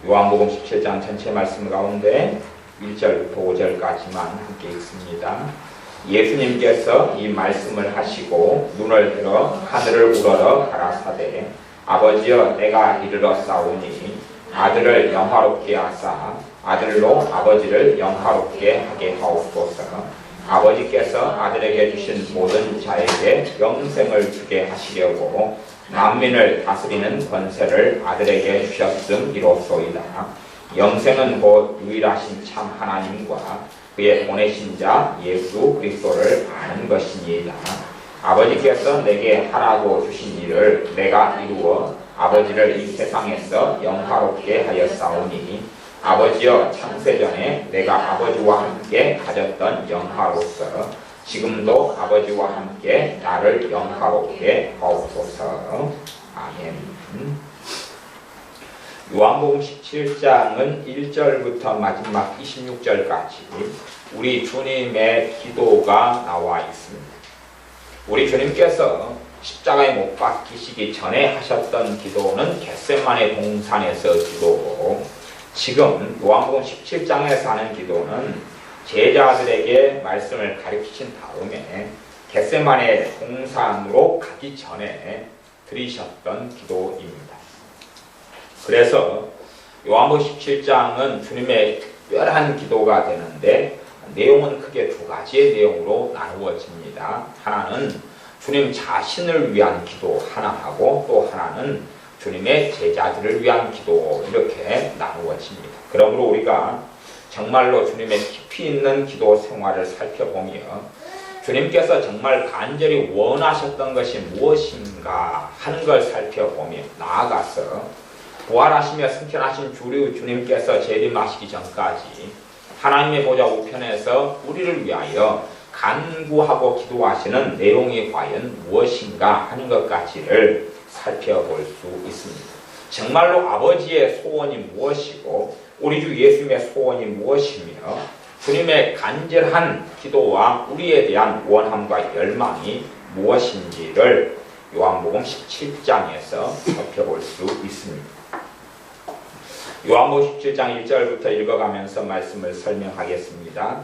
요한복음 17장 전체 말씀 가운데 1절부터 5절까지만 함께 읽습니다. 예수님께서 이 말씀을 하시고 눈을 들어 하늘을 우러러 가라사대 아버지여 내가 이르러 싸우니 아들을 영화롭게 하사 아들로 아버지를 영화롭게 하게 하옵소서. 아버지께서 아들에게 주신 모든 자에게 영생을 주게 하시려고 만민을 다스리는 권세를 아들에게 주셨음 이로소이다. 영생은 곧 유일하신 참 하나님과 그의 보내신 자 예수 그리스도를 아는 것이니이다. 아버지께서 내게 하라고 주신 일을 내가 이루어 아버지를 이 세상에서 영화롭게 하였사오니 아버지여 창세전에 내가 아버지와 함께 가졌던 영화로서 지금도 아버지와 함께 나를 영화롭게 하옵소서. 아멘. 요한복음 17장은 1절부터 마지막 26절까지 우리 주님의 기도가 나와 있습니다. 우리 주님께서 십자가에 못 박히시기 전에 하셨던 기도는 겟세마네 동산에서 기도고 지금 요한복음 17장에서 하는 기도는 제자들에게 말씀을 가르치신 다음에 겟세마네 동산으로 가기 전에 드리셨던 기도입니다. 그래서 요한복음 17장은 주님의 특별한 기도가 되는데 내용은 크게 두 가지의 내용으로 나누어집니다. 하나는 주님 자신을 위한 기도 하나하고 또 하나는 주님의 제자들을 위한 기도 이렇게 나누어집니다. 그러므로 우리가 정말로 주님의 깊이 있는 기도 생활을 살펴보며 주님께서 정말 간절히 원하셨던 것이 무엇인가 하는 걸 살펴보며 나아가서 부활하시며 승천하신 주님께서 재림하시기 전까지 하나님의 보좌 우편에서 우리를 위하여 간구하고 기도하시는 내용이 과연 무엇인가 하는 것까지를 살펴볼 수 있습니다. 정말로 아버지의 소원이 무엇이고 우리 주 예수님의 소원이 무엇이며 주님의 간절한 기도와 우리에 대한 원함과 열망이 무엇인지를 요한복음 17장에서 살펴볼 수 있습니다. 요한복음 17장 1절부터 읽어가면서 말씀을 설명하겠습니다.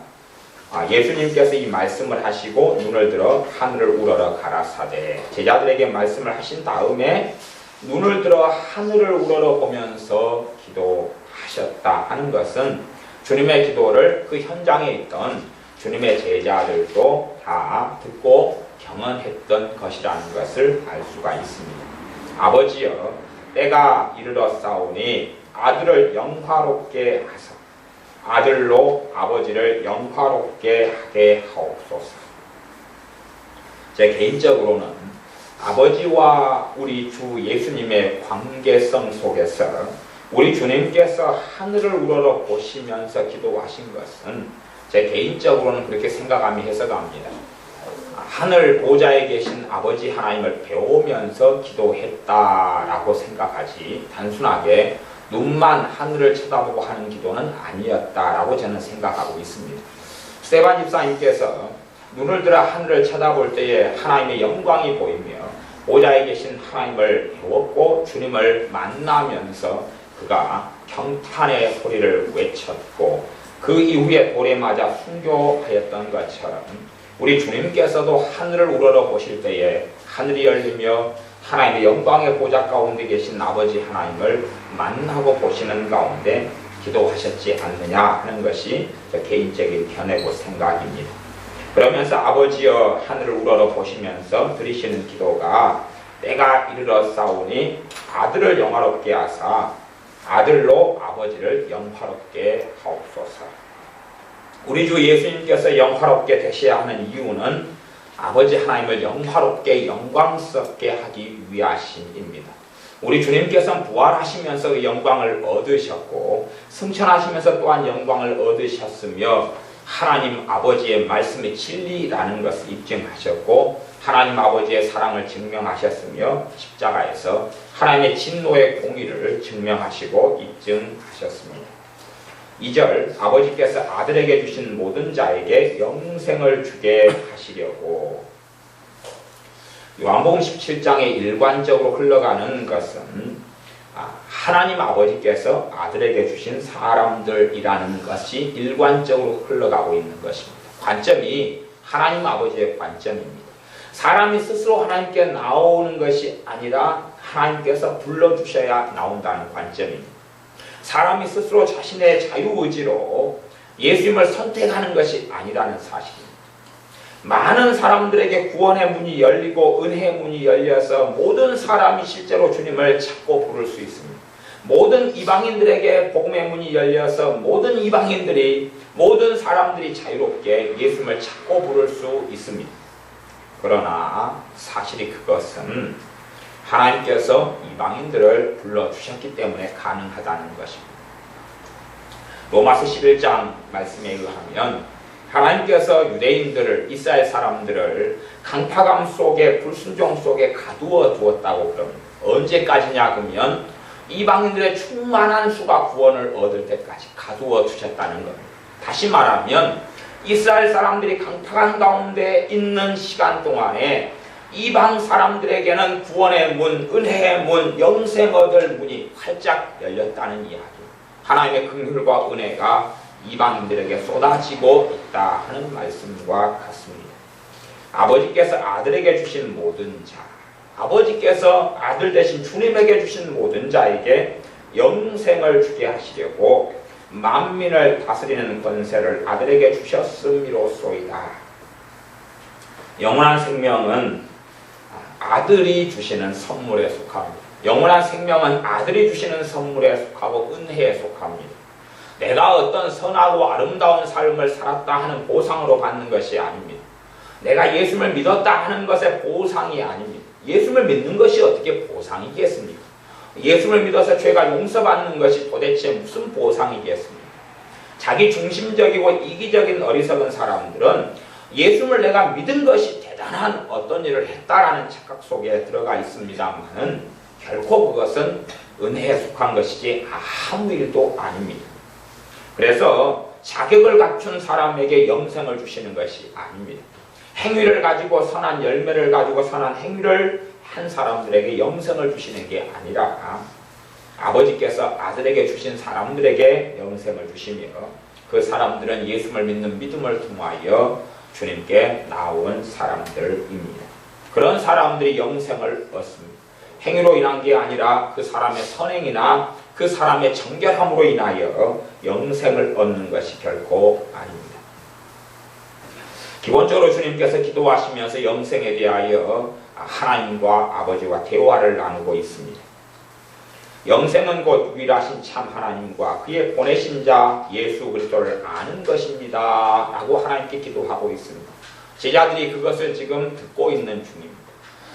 예수님께서 이 말씀을 하시고 눈을 들어 하늘을 우러러 가라사대 제자들에게 말씀을 하신 다음에 눈을 들어 하늘을 우러러 보면서 기도하셨다 하는 것은 주님의 기도를 그 현장에 있던 주님의 제자들도 다 듣고 경험했던 것이라는 것을 알 수가 있습니다. 아버지여 때가 이르러 싸우니 아들을 영화롭게 하사 아들로 아버지를 영화롭게 하게 하옵소서. 제 개인적으로는 아버지와 우리 주 예수님의 관계성 속에서 우리 주님께서 하늘을 우러러 보시면서 기도하신 것은 제 개인적으로는 그렇게 생각하며 해석합니다. 하늘 보좌에 계신 아버지 하나님을 배우면서 기도했다라고 생각하지 단순하게 눈만 하늘을 쳐다보고 하는 기도는 아니었다라고 저는 생각하고 있습니다. 스테반 집사님께서 눈을 들어 하늘을 쳐다볼 때에 하나님의 영광이 보이며 보좌에 계신 하나님을 배웠고 주님을 만나면서 그가 경탄의 소리를 외쳤고 그 이후에 돌에 맞아 순교하였던 것처럼 우리 주님께서도 하늘을 우러러 보실 때에 하늘이 열리며 하나님의 영광의 보좌 가운데 계신 아버지 하나님을 만나고 보시는 가운데 기도하셨지 않느냐 하는 것이 저 개인적인 견해고 생각입니다. 그러면서 아버지여 하늘을 우러러 보시면서 드리시는 기도가 때가 이르러 싸우니 아들을 영화롭게 하사 아들로 아버지를 영화롭게 하옵소서. 우리 주 예수님께서 영화롭게 되셔야 하는 이유는 아버지 하나님을 영화롭게 영광스럽게 하기 위하심입니다. 우리 주님께서는 부활하시면서 그 영광을 얻으셨고 승천하시면서 또한 영광을 얻으셨으며 하나님 아버지의 말씀이 진리라는 것을 입증하셨고 하나님 아버지의 사랑을 증명하셨으며 십자가에서 하나님의 진노의 공의를 증명하시고 입증하셨습니다. 2절 아버지께서 아들에게 주신 모든 자에게 영생을 주게 하시려고 요한복음 17장에 일관적으로 흘러가는 것은 하나님 아버지께서 아들에게 주신 사람들이라는 것이 일관적으로 흘러가고 있는 것입니다. 관점이 하나님 아버지의 관점입니다. 사람이 스스로 하나님께 나오는 것이 아니라 하나님께서 불러주셔야 나온다는 관점입니다. 사람이 스스로 자신의 자유의지로 예수님을 선택하는 것이 아니라는 사실입니다. 많은 사람들에게 구원의 문이 열리고 은혜의 문이 열려서 모든 사람이 실제로 주님을 찾고 부를 수 있습니다. 모든 이방인들에게 복음의 문이 열려서 모든 사람들이 자유롭게 예수님을 찾고 부를 수 있습니다. 그러나 사실이 그것은 하나님께서 이방인들을 불러주셨기 때문에 가능하다는 것입니다. 로마서 11장 말씀에 의하면 하나님께서 유대인들을, 이스라엘 사람들을 강팍함 속에, 불순종 속에 가두어 두었다고 그럽니다. 언제까지냐 그러면 이방인들의 충만한 수가 구원을 얻을 때까지 가두어 두셨다는 겁니다. 다시 말하면 이스라엘 사람들이 강팍한 가운데 있는 시간 동안에 이방 사람들에게는 구원의 문, 은혜의 문, 영생 얻을 문이 활짝 열렸다는 이야기. 하나님의 긍휼과 은혜가 이방인들에게 쏟아지고 있다 하는 말씀과 같습니다. 아버지께서 아들에게 주신 모든 자, 아버지께서 아들 대신 주님에게 주신 모든 자에게 영생을 주게 하시려고 만민을 다스리는 권세를 아들에게 주셨음이로소이다. 영원한 생명은 아들이 주시는 선물에 속합니다. 영원한 생명은 아들이 주시는 선물에 속하고 은혜에 속합니다. 내가 어떤 선하고 아름다운 삶을 살았다 하는 보상으로 받는 것이 아닙니다. 내가 예수를 믿었다 하는 것의 보상이 아닙니다. 예수를 믿는 것이 어떻게 보상이겠습니까? 예수를 믿어서 죄가 용서받는 것이 도대체 무슨 보상이겠습니까? 자기 중심적이고 이기적인 어리석은 사람들은 예수를 내가 믿은 것이 대단한 어떤 일을 했다라는 착각 속에 들어가 있습니다만은 결코 그것은 은혜에 속한 것이지 아무 일도 아닙니다. 그래서 자격을 갖춘 사람에게 영생을 주시는 것이 아닙니다. 행위를 가지고 선한 열매를 가지고 선한 행위를 한 사람들에게 영생을 주시는 게 아니라 아버지께서 아들에게 주신 사람들에게 영생을 주시며 그 사람들은 예수를 믿는 믿음을 통하여 주님께 나온 사람들입니다. 그런 사람들이 영생을 얻습니다. 행위로 인한 게 아니라 그 사람의 선행이나 그 사람의 정결함으로 인하여 영생을 얻는 것이 결코 아닙니다. 기본적으로 주님께서 기도하시면서 영생에 대하여 하나님과 아버지와 대화를 나누고 있습니다. 영생은 곧 유일하신 참 하나님과 그의 보내신 자 예수 그리스도를 아는 것입니다 라고 하나님께 기도하고 있습니다. 제자들이 그것을 지금 듣고 있는 중입니다.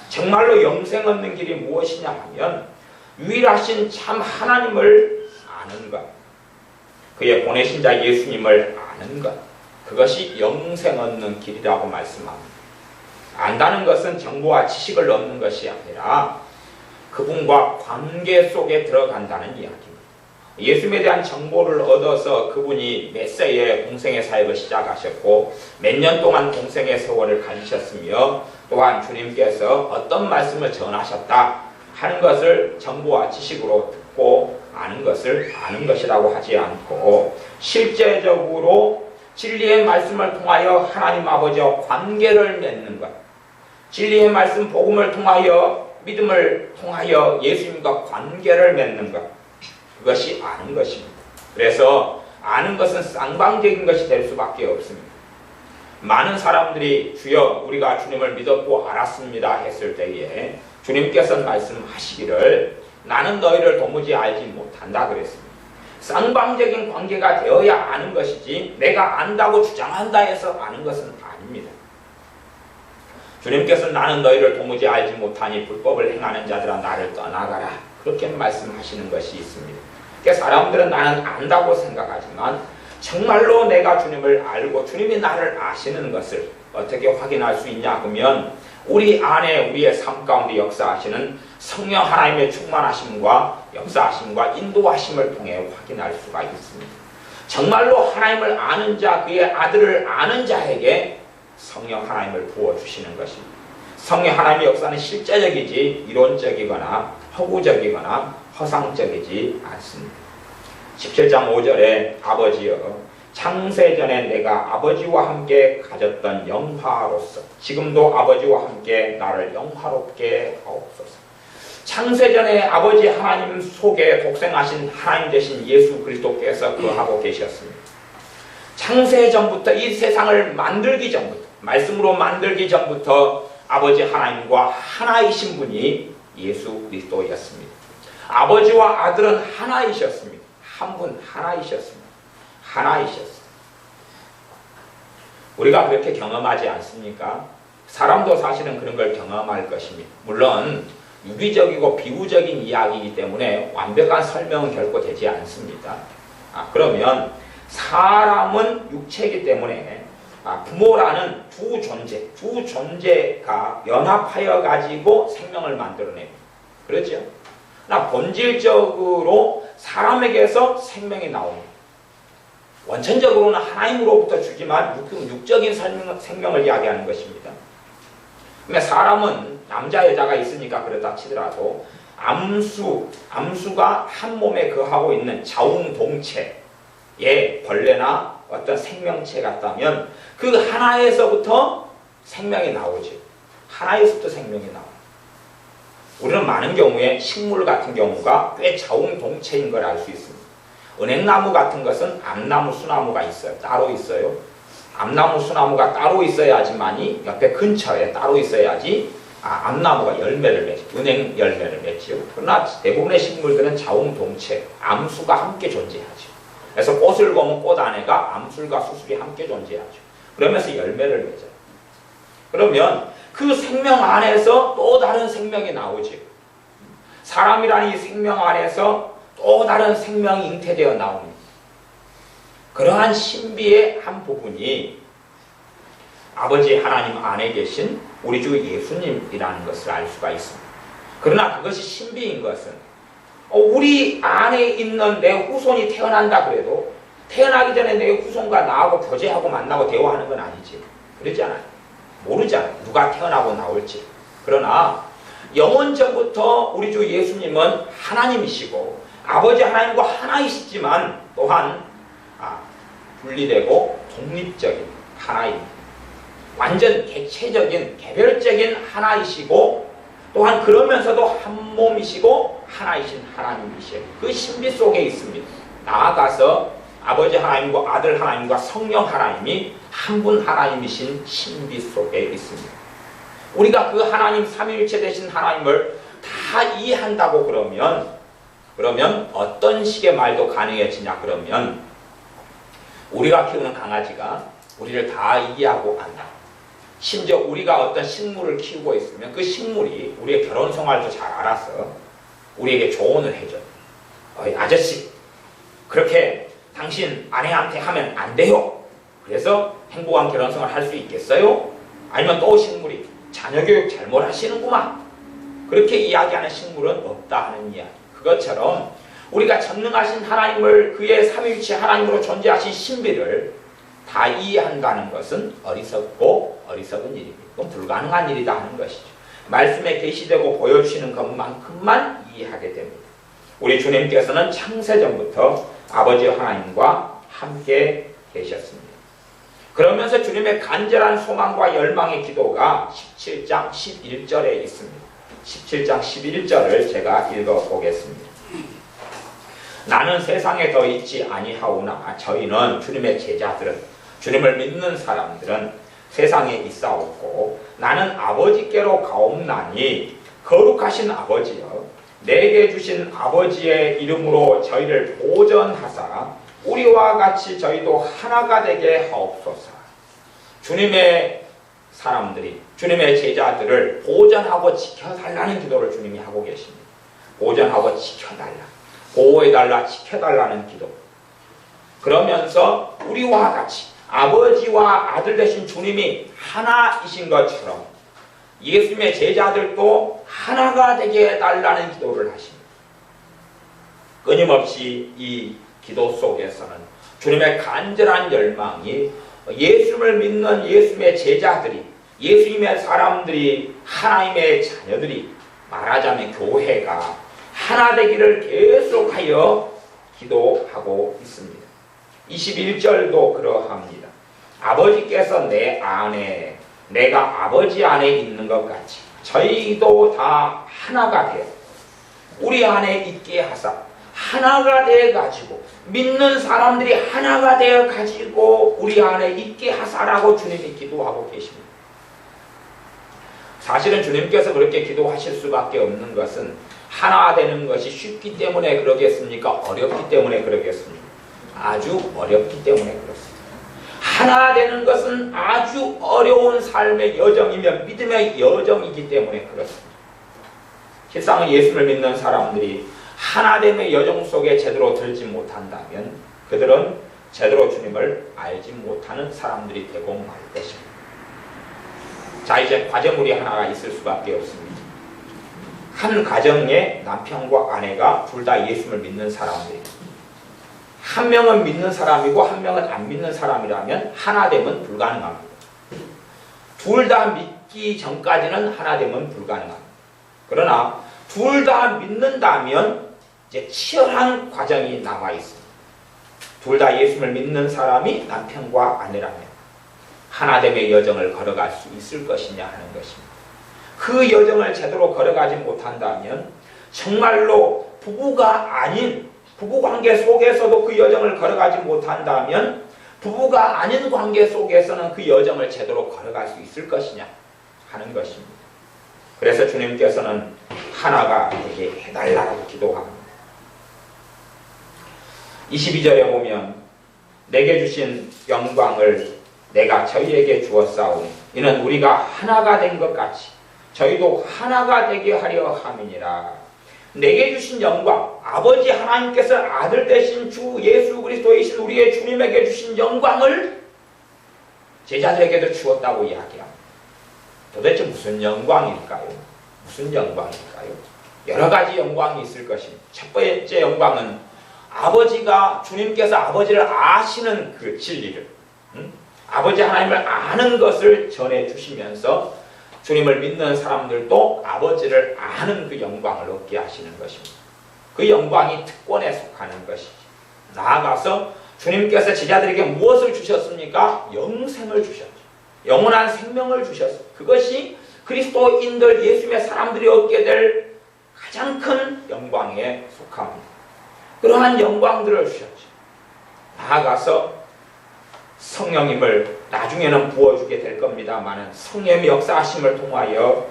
정말로 영생 얻는 길이 무엇이냐 하면 유일하신 참 하나님을 아는 것, 그의 보내신 자 예수님을 아는 것, 그것이 영생 얻는 길이라고 말씀합니다. 안다는 것은 정보와 지식을 얻는 것이 아니라 그분과 관계 속에 들어간다는 이야기입니다. 예수님에 대한 정보를 얻어서 그분이 몇 세에 공생의 사역을 시작하셨고 몇 년 동안 공생의 세월을 가지셨으며 또한 주님께서 어떤 말씀을 전하셨다 하는 것을 정보와 지식으로 듣고 아는 것을 아는 것이라고 하지 않고 실제적으로 진리의 말씀을 통하여 하나님 아버지와 관계를 맺는 것, 진리의 말씀 복음을 통하여 믿음을 통하여 예수님과 관계를 맺는 것, 그것이 아는 것입니다. 그래서 아는 것은 쌍방적인 것이 될 수밖에 없습니다. 많은 사람들이 주여 우리가 주님을 믿었고 알았습니다 했을 때에 주님께서는 말씀하시기를 나는 너희를 도무지 알지 못한다 그랬습니다. 쌍방적인 관계가 되어야 아는 것이지 내가 안다고 주장한다 해서 아는 것은 아닙니다. 주님께서는 나는 너희를 도무지 알지 못하니 불법을 행하는 자들아 나를 떠나가라 그렇게 말씀하시는 것이 있습니다. 그러니까 사람들은 나는 안다고 생각하지만 정말로 내가 주님을 알고 주님이 나를 아시는 것을 어떻게 확인할 수 있냐 하면 우리 안에 우리의 삶 가운데 역사하시는 성령 하나님의 충만하심과 역사하심과 인도하심을 통해 확인할 수가 있습니다. 정말로 하나님을 아는 자, 그의 아들을 아는 자에게 성령 하나님을 부어주시는 것입니다. 성령 하나님의 역사는 실제적이지 이론적이거나 허구적이거나 허상적이지 않습니다. 17장 5절에 아버지여 창세전에 내가 아버지와 함께 가졌던 영화로서 지금도 아버지와 함께 나를 영화롭게 하옵소서. 창세전에 아버지 하나님 속에 독생하신 하나님 되신 예수 그리스도께서 거하고 계셨습니다. 창세전부터 이 세상을 만들기 전부터 말씀으로 만들기 전부터 아버지 하나님과 하나이신 분이 예수 그리스도였습니다. 아버지와 아들은 하나이셨습니다. 한 분 하나이셨습니다. 하나이셨습니다. 우리가 그렇게 경험하지 않습니까? 사람도 사실은 그런 걸 경험할 것입니다. 물론 유기적이고 비유적인 이야기이기 때문에 완벽한 설명은 결코 되지 않습니다. 그러면 사람은 육체이기 때문에 부모라는 두 존재가 연합하여 가지고 생명을 만들어냅니다. 그렇죠? 본질적으로 사람에게서 생명이 나옵니다. 원천적으로는 하나님으로부터 주지만 육적인 생명을 이야기하는 것입니다. 그러니까 사람은 남자 여자가 있으니까 그렇다 치더라도 암수가 한 몸에 거하고 있는 자웅동체의 벌레나 어떤 생명체 같다면 그 하나에서부터 생명이 나오죠. 하나에서부터 생명이 나와요. 우리는 많은 경우에 식물 같은 경우가 꽤 자웅동체인 걸 알 수 있습니다. 은행나무 같은 것은 암나무, 수나무가 있어요. 따로 있어요. 암나무, 수나무가 따로 있어야지만이 옆에 근처에 따로 있어야지 암나무가 열매를 맺죠. 은행 열매를 맺죠. 그러나 대부분의 식물들은 자웅동체, 암수가 함께 존재하죠. 그래서 꽃을 보면 꽃 안에가 암술과 수술이 함께 존재하죠. 그러면서 열매를 맺어요. 그러면 그 생명 안에서 또 다른 생명이 나오죠. 사람이라는 이 생명 안에서 또 다른 생명이 잉태되어 나옵니다. 그러한 신비의 한 부분이 아버지 하나님 안에 계신 우리 주 예수님이라는 것을 알 수가 있습니다. 그러나 그것이 신비인 것은 우리 안에 있는 내 후손이 태어난다 그래도 태어나기 전에 내 후손과 나하고 교제하고 만나고 대화하는 건 아니지. 그러지 않아요. 모르잖아요. 누가 태어나고 나올지. 그러나 영원전부터 우리 주 예수님은 하나님이시고 아버지 하나님과 하나이시지만 또한 분리되고 독립적인 하나입니다. 완전 개체적인 개별적인 하나이시고 또한 그러면서도 한 몸이시고 하나이신 하나님이시에요. 그 신비 속에 있습니다. 나아가서 아버지 하나님과 아들 하나님과 성령 하나님이 한 분 하나님이신 신비 속에 있습니다. 우리가 그 하나님 삼위일체 되신 하나님을 다 이해한다고 그러면 어떤 식의 말도 가능해지냐 그러면 우리가 키우는 강아지가 우리를 다 이해하고 안다. 심지어 우리가 어떤 식물을 키우고 있으면 그 식물이 우리의 결혼 생활도 잘 알아서 우리에게 조언을 해줘요. 아저씨 그렇게 당신 아내한테 하면 안 돼요. 그래서 행복한 결혼 생활 할 수 있겠어요? 아니면 또 식물이 자녀 교육 잘못하시는구만. 그렇게 이야기하는 식물은 없다 하는 이야기. 그것처럼 우리가 전능하신 하나님을 그의 삼위일체 하나님으로 존재하신 신비를 다 이해한다는 것은 어리석고 어리석은 일입니다. 그건 불가능한 일이다 하는 것이죠. 말씀에 계시되고 보여주시는 것만큼만 이해하게 됩니다. 우리 주님께서는 창세전부터 아버지 하나님과 함께 계셨습니다. 그러면서 주님의 간절한 소망과 열망의 기도가 17장 11절에 있습니다. 17장 11절을 제가 읽어보겠습니다. 나는 세상에 더 있지 아니하오나 저희는 주님의 제자들은 주님을 믿는 사람들은 세상에 있사옵고 나는 아버지께로 가옵나니 거룩하신 아버지여 내게 주신 아버지의 이름으로 저희를 보전하사 우리와 같이 저희도 하나가 되게 하옵소서. 주님의 사람들이 주님의 제자들을 보전하고 지켜달라는 기도를 주님이 하고 계십니다. 보전하고 지켜달라, 보호해달라, 지켜달라는 기도. 그러면서 우리와 같이 아버지와 아들 되신 주님이 하나이신 것처럼 예수님의 제자들도 하나가 되게 해달라는 기도를 하십니다. 끊임없이 이 기도 속에서는 주님의 간절한 열망이 예수님을 믿는 예수님의 제자들이, 예수님의 사람들이, 하나님의 자녀들이, 말하자면 교회가 하나 되기를 계속하여 기도하고 있습니다. 21절도 그러합니다. 아버지께서 내 안에 내가 아버지 안에 있는 것 같이 저희도 다 하나가 되어 우리 안에 있게 하사 하나가 되어 가지고 믿는 사람들이 하나가 되어 가지고 우리 안에 있게 하사라고 주님이 기도하고 계십니다. 사실은 주님께서 그렇게 기도하실 수밖에 없는 것은 하나 되는 것이 쉽기 때문에 그러겠습니까? 어렵기 때문에 그러겠습니까? 아주 어렵기 때문에 그렇습니다. 하나 되는 것은 아주 어려운 삶의 여정이며 믿음의 여정이기 때문에 그렇습니다. 실상은 예수를 믿는 사람들이 하나됨의 여정 속에 제대로 들지 못한다면 그들은 제대로 주님을 알지 못하는 사람들이 되고 말 것입니다. 자, 이제 과제물이 하나가 있을 수밖에 없습니다. 한 가정에 남편과 아내가 둘 다 예수를 믿는 사람들입니다. 한 명은 믿는 사람이고 한 명은 안 믿는 사람이라면 하나됨은 불가능합니다. 둘 다 믿기 전까지는 하나됨은 불가능합니다. 그러나 둘 다 믿는다면 이제 치열한 과정이 남아 있습니다. 둘 다 예수를 믿는 사람이 남편과 아내라면 하나됨의 여정을 걸어갈 수 있을 것이냐 하는 것입니다. 그 여정을 제대로 걸어가지 못한다면 정말로 부부가 아닌 부부관계 속에서도 그 여정을 걸어가지 못한다면 부부가 아닌 관계 속에서는 그 여정을 제대로 걸어갈 수 있을 것이냐 하는 것입니다. 그래서 주님께서는 하나가 되게 해달라고 기도합니다. 22절에 보면 내게 주신 영광을 내가 저희에게 주었사오니 이는 우리가 하나가 된 것 같이 저희도 하나가 되게 하려 함이니라. 내게 주신 영광, 아버지 하나님께서 아들 되신 주 예수 그리스도이신 우리의 주님에게 주신 영광을 제자들에게도 주었다고 이야기합니다. 도대체 무슨 영광일까요? 무슨 영광일까요? 여러 가지 영광이 있을 것입니다. 첫 번째 영광은 아버지가 주님께서 아버지를 아시는 그 진리를 아버지 하나님을 아는 것을 전해주시면서 주님을 믿는 사람들도 아버지를 아는 그 영광을 얻게 하시는 것입니다. 그 영광이 특권에 속하는 것이지. 나아가서 주님께서 제자들에게 무엇을 주셨습니까? 영생을 주셨죠. 영원한 생명을 주셨어요. 그것이 그리스도인들 예수님의 사람들이 얻게 될 가장 큰 영광에 속합니다. 그러한 영광들을 주셨죠. 나아가서 성령님을 나중에는 부어주게 될 겁니다만 성령의 역사하심을 통하여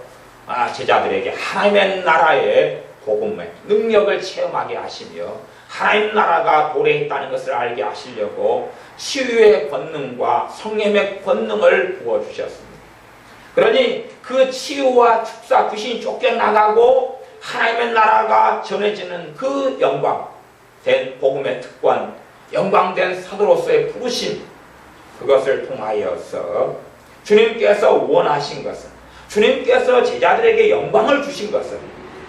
제자들에게 하나님의 나라의 복음의 능력을 체험하게 하시며 하나님 나라가 도래했다는 것을 알게 하시려고 치유의 권능과 성령의 권능을 부어주셨습니다. 그러니 그 치유와 축사 귀신이 쫓겨나가고 하나님의 나라가 전해지는 그 영광 된 복음의 특권 영광된 사도로서의 부르심 그것을 통하여서 주님께서 원하신 것은 주님께서 제자들에게 영광을 주신 것은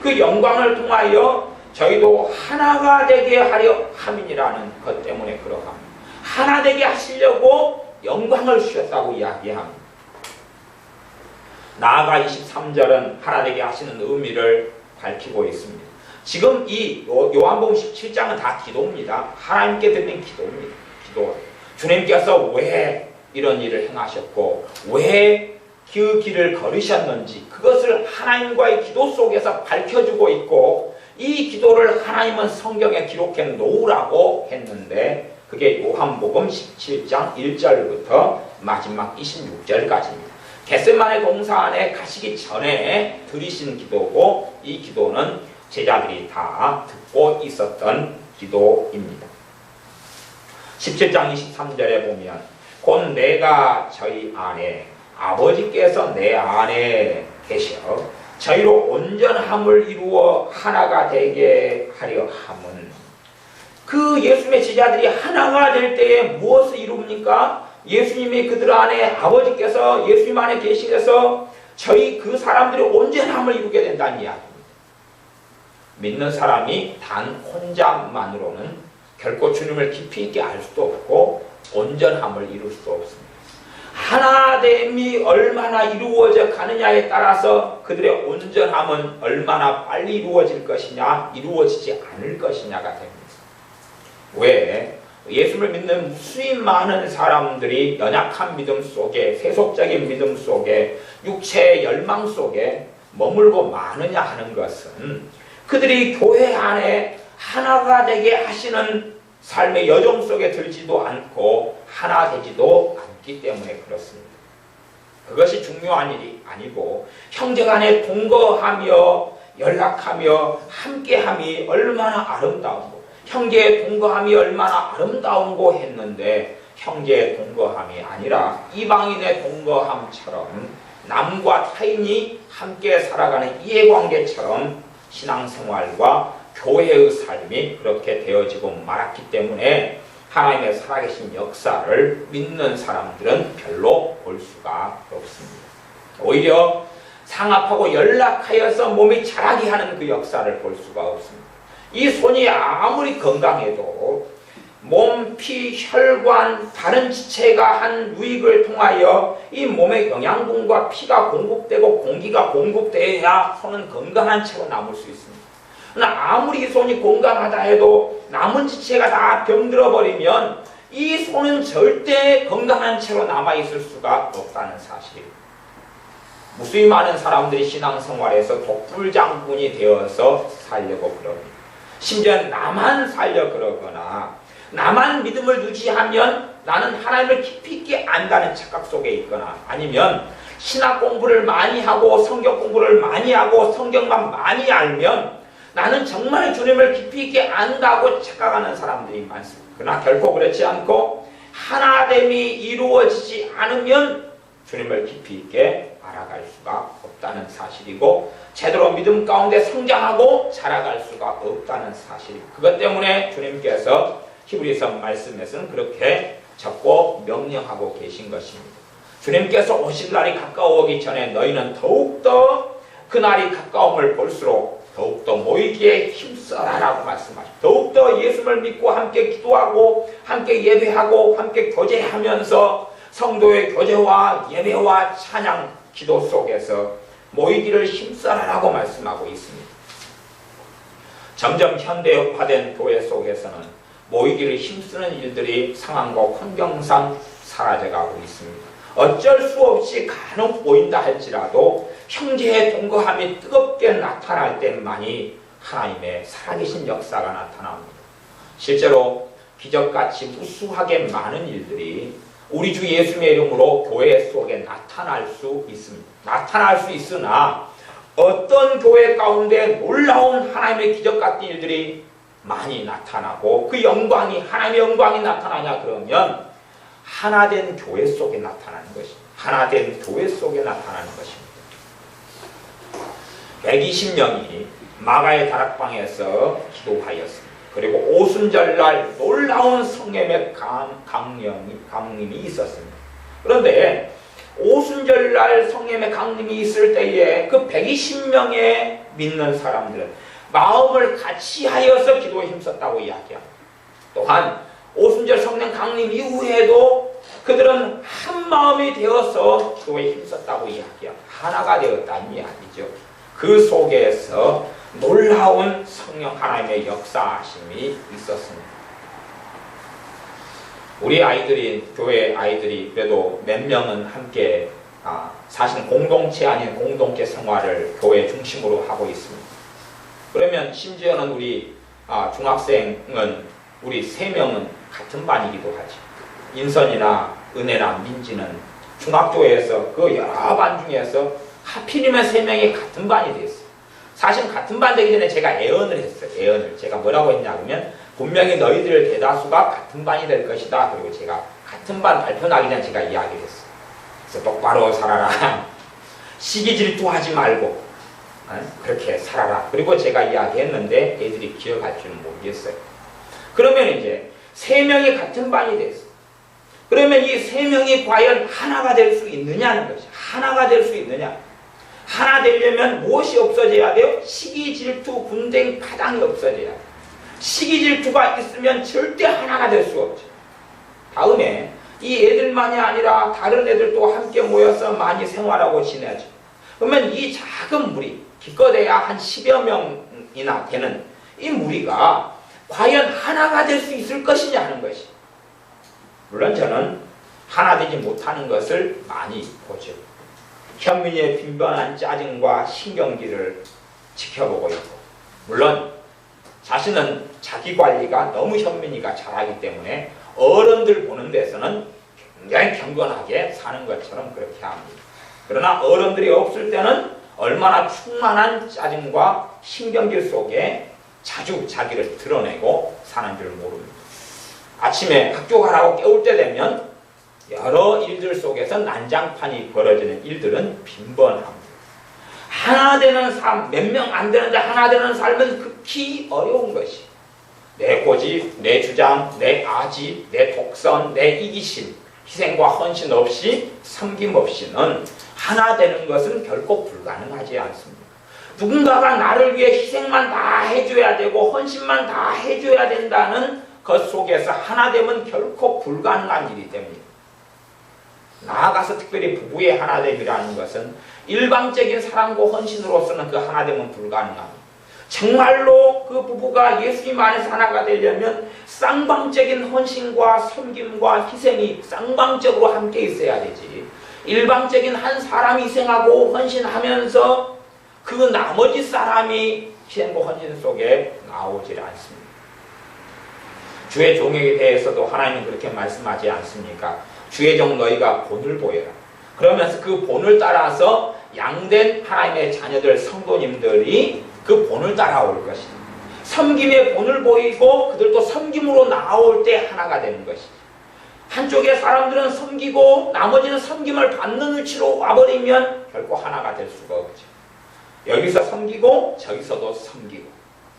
그 영광을 통하여 저희도 하나가 되게 하려 함이라는 것 때문에 그러합니다. 하나 되게 하시려고 영광을 주셨다고 이야기합니다. 나아가 23절은 하나 되게 하시는 의미를 밝히고 있습니다. 지금 이 요한복음 17장은 다 기도입니다. 하나님께 드리는 기도입니다. 기도. 주님께서 왜 이런 일을 행하셨고 왜 그 길을 걸으셨는지 그것을 하나님과의 기도 속에서 밝혀주고 있고 이 기도를 하나님은 성경에 기록해 놓으라고 했는데 그게 요한복음 17장 1절부터 마지막 26절까지입니다. 겟세마네 동산 안에 가시기 전에 드리신 기도고 이 기도는 제자들이 다 듣고 있었던 기도입니다. 17장 23절에 보면 곧 내가 저희 안에 아버지께서 내 안에 계셔 저희로 온전함을 이루어 하나가 되게 하려 함은 그 예수님의 제자들이 하나가 될 때에 무엇을 이룹니까? 예수님이 그들 안에 아버지께서 예수님 안에 계시면서 저희 그 사람들이 온전함을 이루게 된다는 이야기입니다. 믿는 사람이 단 혼자만으로는 결코 주님을 깊이 있게 알 수도 없고 온전함을 이룰 수도 없습니다. 하나됨이 얼마나 이루어져 가느냐에 따라서 그들의 온전함은 얼마나 빨리 이루어질 것이냐, 이루어지지 않을 것이냐가 됩니다. 왜? 예수를 믿는 무수히 많은 사람들이 연약한 믿음 속에, 세속적인 믿음 속에, 육체의 열망 속에 머물고 마느냐 하는 것은 그들이 교회 안에 하나가 되게 하시는 삶의 여정 속에 들지도 않고 하나 되지도 않기 때문에 그렇습니다. 그것이 중요한 일이 아니고 형제간에 동거하며 연락하며 함께함이 얼마나 아름다운고, 형제의 동거함이 얼마나 아름다운고 했는데 형제의 동거함이 아니라 이방인의 동거함처럼 남과 타인이 함께 살아가는 이해관계처럼 신앙생활과 교회의 삶이 그렇게 되어지고 말았기 때문에 하나님의 살아계신 역사를 믿는 사람들은 별로 볼 수가 없습니다. 오히려 상합하고 연락하여서 몸이 자라게 하는 그 역사를 볼 수가 없습니다. 이 손이 아무리 건강해도 몸, 피, 혈관, 다른 지체가 한 유익을 통하여 이 몸의 영양분과 피가 공급되고 공기가 공급되어야 손은 건강한 채로 남을 수 있습니다. 그러나 아무리 손이 건강하다 해도 남은 지체가 다 병들어 버리면 이 손은 절대 건강한 채로 남아있을 수가 없다는 사실입니다. 무수히 많은 사람들이 신앙생활에서 독불장군이 되어서 살려고 그럽니다. 심지어 나만 살려 그러거나 나만 믿음을 유지하면 나는 하나님을 깊이 있게 안다는 착각 속에 있거나 아니면 신학 공부를 많이 하고 성경 공부를 많이 하고 성경만 많이 알면 나는 정말 주님을 깊이 있게 안다고 착각하는 사람들이 많습니다. 그러나 결코 그렇지 않고 하나됨이 이루어지지 않으면 주님을 깊이 있게 알아갈 수가 없다는 사실이고 제대로 믿음 가운데 성장하고 자라갈 수가 없다는 사실입니다. 그것 때문에 주님께서 히브리서 말씀에서는 그렇게 적고 명령하고 계신 것입니다. 주님께서 오실 날이 가까워오기 전에 너희는 더욱더 그 날이 가까움을 볼수록 더욱더 모이기에 힘써라라고 말씀하십니다. 더욱더 예수를 믿고 함께 기도하고 함께 예배하고 함께 교제하면서 성도의 교제와 예배와 찬양, 기도 속에서 모이기를 힘써라라고 말씀하고 있습니다. 점점 현대화된 교회 속에서는 모이기를 힘쓰는 일들이 상황과 환경상 사라져가고 있습니다. 어쩔 수 없이 간혹 모인다 할지라도 형제의 동거함이 뜨겁게 나타날 때만이 하나님의 살아계신 역사가 나타납니다. 실제로 기적같이 무수하게 많은 일들이 우리 주 예수님의 이름으로 교회 속에 나타날 수 있습니다. 나타날 수 있으나 어떤 교회 가운데 놀라운 하나님의 기적같은 일들이 많이 나타나고 그 영광이 하나님의 영광이 나타나냐 그러면 하나된 교회 속에 나타나는 것입니다. 하나된 교회 속에 나타나는 것입니다. 120명이 마가의 다락방에서 기도하였습니다. 그리고 오순절날 놀라운 성령의 강림이 있었습니다. 그런데 오순절날 성령의 강림이 있을 때에 그 120명의 믿는 사람들은 마음을 같이 하여서 기도에 힘썼다고 이야기합니다. 또한 오순절 성령 강림 이후에도 그들은 한 마음이 되어서 기도에 힘썼다고 이야기합니다. 하나가 되었다는 이야기죠. 그 속에서 놀라운 성령 하나님의 역사하심이 있었습니다. 우리 아이들이, 교회 아이들이 그래도 몇 명은 함께 사실 공동체 아닌 공동체 생활을 교회 중심으로 하고 있습니다. 그러면 심지어는 우리 중학생은 우리 3명은 같은 반이기도 하죠. 인선이나 은혜나 민지는 중학교에서 그 여러 반 중에서 하필이면 3명이 같은 반이 됐어요. 사실 같은 반 되기 전에 제가 애언을 했어요. 애언을. 제가 뭐라고 했냐 그러면 분명히 너희들 대다수가 같은 반이 될 것이다. 그리고 제가 같은 반 발표 나기 전에 제가 이야기를 했어요. 그래서 똑바로 살아라. 시기 질투하지 말고 그렇게 살아라. 그리고 제가 이야기했는데 애들이 기억할 줄은 모르겠어요. 그러면 이제 3명이 같은 반이 됐어요. 그러면 이 3명이 과연 하나가 될 수 있느냐는 것이 하나가 될 수 있느냐. 하나 되려면 무엇이 없어져야 돼요? 시기 질투 분쟁 파당이 없어져야 돼요. 시기 질투가 있으면 절대 하나가 될 수 없죠. 다음에 이 애들만이 아니라 다른 애들도 함께 모여서 많이 생활하고 지내죠. 그러면 이 작은 무리, 기껏해야 한 10여 명이나 되는 이 무리가 과연 하나가 될 수 있을 것이냐 하는 것이. 물론 저는 하나 되지 못하는 것을 많이 보죠. 현민이의 빈번한 짜증과 신경질을 지켜보고 있고, 물론 자신은 자기 관리가 너무 현민이가 잘하기 때문에 어른들 보는 데서는 굉장히 경건하게 사는 것처럼 그렇게 합니다. 그러나 어른들이 없을 때는 얼마나 충만한 짜증과 신경질 속에 자주 자기를 드러내고 사는 줄 모릅니다. 아침에 학교 가라고 깨울 때 되면 여러 일들 속에서 난장판이 벌어지는 일들은 빈번합니다. 하나 되는 삶, 몇 명 안 되는데 하나 되는 삶은 극히 어려운 것이, 내 고집, 내 주장, 내 아집, 내 독선, 내 이기심, 희생과 헌신 없이, 섬김 없이는 하나 되는 것은 결코 불가능하지 않습니다. 누군가가 나를 위해 희생만 다 해줘야 되고 헌신만 다 해줘야 된다는 것 속에서 하나 되면 결코 불가능한 일이 됩니다. 나아가서 특별히 부부의 하나됨이라는 것은 일방적인 사랑과 헌신으로서는 그 하나됨은 불가능합니다. 정말로 그 부부가 예수님 안에서 하나가 되려면 쌍방적인 헌신과 섬김과 희생이 쌍방적으로 함께 있어야 되지, 일방적인 한 사람이 희생하고 헌신하면서 그 나머지 사람이 희생과 헌신 속에 나오질 않습니다. 주의 종에게 대해서도 하나님은 그렇게 말씀하지 않습니까? 주의 종 너희가 본을 보여라. 그러면서 그 본을 따라서 양된 하나님의 자녀들 성도님들이 그 본을 따라올 것이다. 섬김의 본을 보이고 그들도 섬김으로 나올 때 하나가 되는 것이다. 한쪽의 사람들은 섬기고 나머지는 섬김을 받는 위치로 와버리면 결코 하나가 될 수가 없죠. 여기서 섬기고 저기서도 섬기고.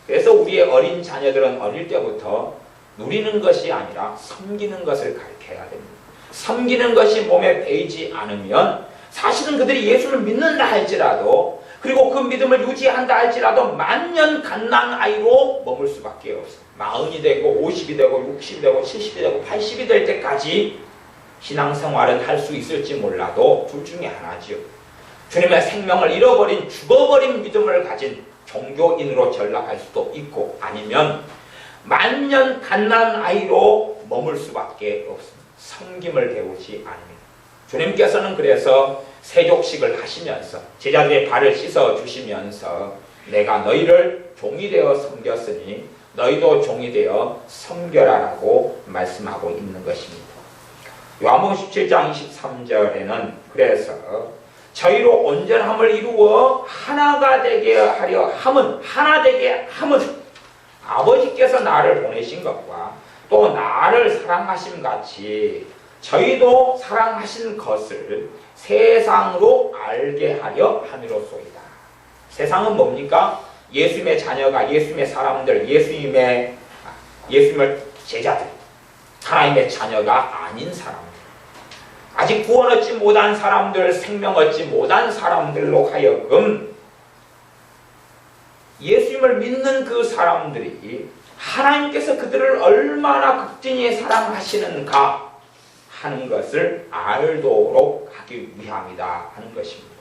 그래서 우리의 어린 자녀들은 어릴 때부터 누리는 것이 아니라 섬기는 것을 가르쳐야 됩니다. 섬기는 것이 몸에 배이지 않으면 사실은 그들이 예수를 믿는다 할지라도, 그리고 그 믿음을 유지한다 할지라도 만년 갓난 아이로 머물 수밖에 없어요. 40이 되고 50이 되고 60이 되고 70이 되고 80이 될 때까지 신앙생활은 할 수 있을지 몰라도 둘 중에 하나지요. 주님의 생명을 잃어버린, 죽어버린 믿음을 가진 종교인으로 전락할 수도 있고, 아니면 만년 갓난 아이로 머물 수밖에 없습니다. 섬김을 배우지 않으면. 주님께서는 그래서 세족식을 하시면서 제자들의 발을 씻어 주시면서 내가 너희를 종이 되어 섬겼으니 너희도 종이 되어 섬겨라라고 말씀하고 있는 것입니다. 요한복음 17장 23절에는 그래서 저희로 온전함을 이루어 하나가 되게 하려 함은, 하나 되게 함은 아버지께서 나를 보내신 것과 또 나를 사랑하심 같이 저희도 사랑하신 것을 세상으로 알게 하려 함이로소이다. 세상은 뭡니까? 예수님의 자녀가, 예수님의 사람들, 예수님의 제자들, 하나님의 자녀가 아닌 사람들, 아직 구원 얻지 못한 사람들, 생명 얻지 못한 사람들로 하여금 예수님을 믿는 그 사람들이 하나님께서 그들을 얼마나 극진히 사랑하시는가 하는 것을 알도록 하기 위함이다 하는 것입니다.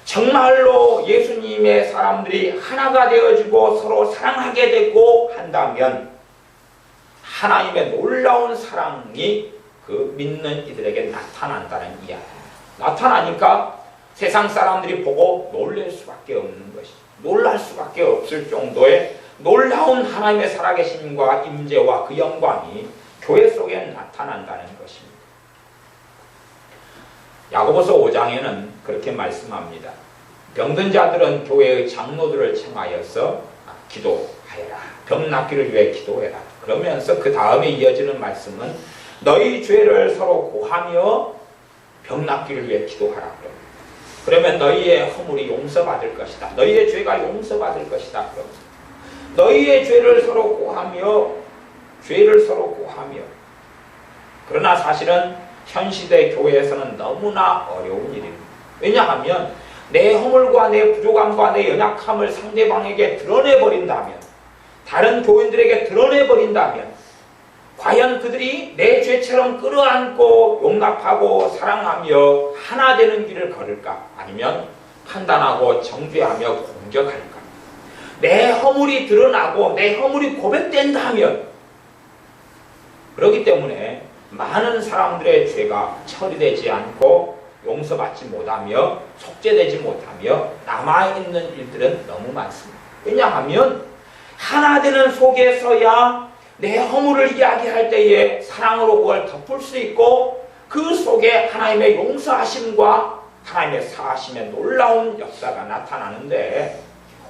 정말로 예수님의 사람들이 하나가 되어지고 서로 사랑하게 되고 한다면 하나님의 놀라운 사랑이 그 믿는 이들에게 나타난다는 이야기입니다. 나타나니까 세상 사람들이 보고 놀랄 수밖에 없는 것이죠. 놀랄 수밖에 없을 정도의 놀라운 하나님의 살아계심과 임재와 그 영광이 교회 속에 나타난다는 것입니다. 야고보서 5장에는 그렇게 말씀합니다. 병든 자들은 교회의 장로들을 청하여서 기도하여라. 병 낫기를 위해 기도해라. 그러면서 그 다음에 이어지는 말씀은 너희 죄를 서로 고하며 병 낫기를 위해 기도하라. 그러면 너희의 허물이 용서받을 것이다. 너희의 죄가 용서받을 것이다. 너희의 죄를 서로 고하며 그러나 사실은 현 시대 교회에서는 너무나 어려운 일입니다. 왜냐하면 내 허물과 내 부족함과 내 연약함을 상대방에게 드러내버린다면, 다른 교인들에게 드러내버린다면 과연 과연 그들이 내 죄처럼 끌어안고 용납하고 사랑하며 하나 되는 길을 걸을까? 아니면 판단하고 정죄하며 공격할까? 내 허물이 드러나고 내 허물이 고백된다면, 그렇기 때문에 많은 사람들의 죄가 처리되지 않고 용서받지 못하며 속죄되지 못하며 남아있는 일들은 너무 많습니다. 왜냐하면 하나 되는 속에서야 내 허물을 이야기할 때에 사랑으로 그걸 덮을 수 있고, 그 속에 하나님의 용서하심과 하나님의 사하심의 놀라운 역사가 나타나는데,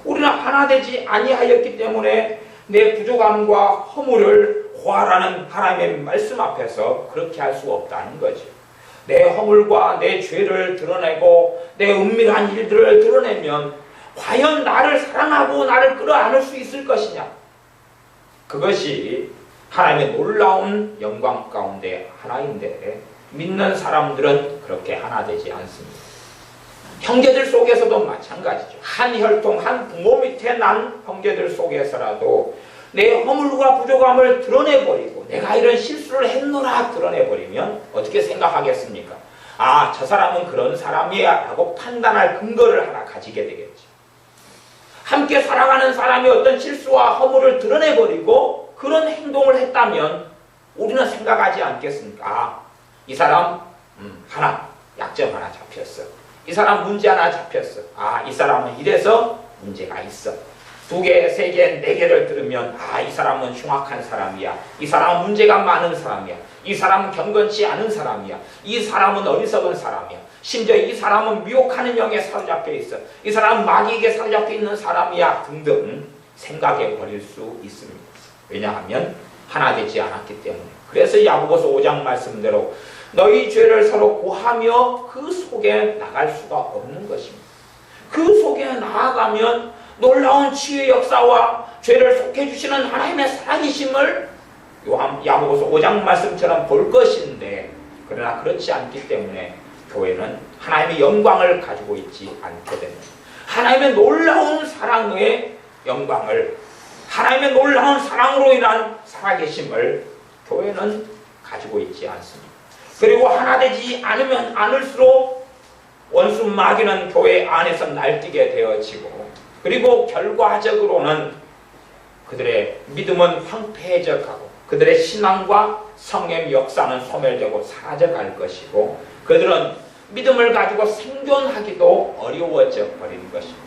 우리는 하나 되지 아니하였기 때문에 내 부족함과 허물을 고하라는 하나님의 말씀 앞에서 그렇게 할 수 없다는 거죠. 내 허물과 내 죄를 드러내고 내 은밀한 일들을 드러내면 과연 나를 사랑하고 나를 끌어안을 수 있을 것이냐? 그것이 하나님의 놀라운 영광 가운데 하나인데, 믿는 사람들은 그렇게 하나 되지 않습니다. 형제들 속에서도 마찬가지죠. 한 혈통, 한 부모 밑에 난 형제들 속에서라도 내 허물과 부족함을 드러내버리고 내가 이런 실수를 했노라 드러내버리면 어떻게 생각하겠습니까? 아, 저 사람은 그런 사람이야 라고 판단할 근거를 하나 가지게 되겠죠. 함께 살아가는 사람이 어떤 실수와 허물을 드러내버리고 그런 행동을 했다면 우리는 생각하지 않겠습니까? 아, 이 사람 하나 약점 하나 잡혔어. 이 사람 문제 하나 잡혔어. 아, 이 사람은 이래서 문제가 있어. 2개, 3개, 4개를 들으면 아, 이 사람은 흉악한 사람이야. 이 사람은 문제가 많은 사람이야. 이 사람은 경건치 않은 사람이야. 이 사람은 어리석은 사람이야. 심지어 이 사람은 미혹하는 영에 사로잡혀 있어. 이 사람은 마귀에게 사로잡혀 있는 사람이야. 등등 생각해 버릴 수 있습니다. 왜냐하면 하나 되지 않았기 때문에. 그래서 야고보서 5장 말씀대로 너희 죄를 서로 고하며 그 속에 나갈 수가 없는 것입니다. 그 속에 나아가면 놀라운 치유의 역사와 죄를 속해주시는 하나님의 사랑이심을 야고보서 5장 말씀처럼 볼 것인데, 그러나 그렇지 않기 때문에 교회는 하나님의 영광을 가지고 있지 않게 됩니다. 하나님의 놀라운 사랑의 영광을, 하나님의 놀라운 사랑으로 인한 살아계심을 교회는 가지고 있지 않습니다. 그리고 하나 되지 않으면 않을수록 원수 마귀는 교회 안에서 날뛰게 되어지고, 그리고 결과적으로는 그들의 믿음은 황폐해져가고 그들의 신앙과 성령의 역사는 소멸되고 사라져갈 것이고, 그들은 믿음을 가지고 생존하기도 어려워져 버리는 것입니다.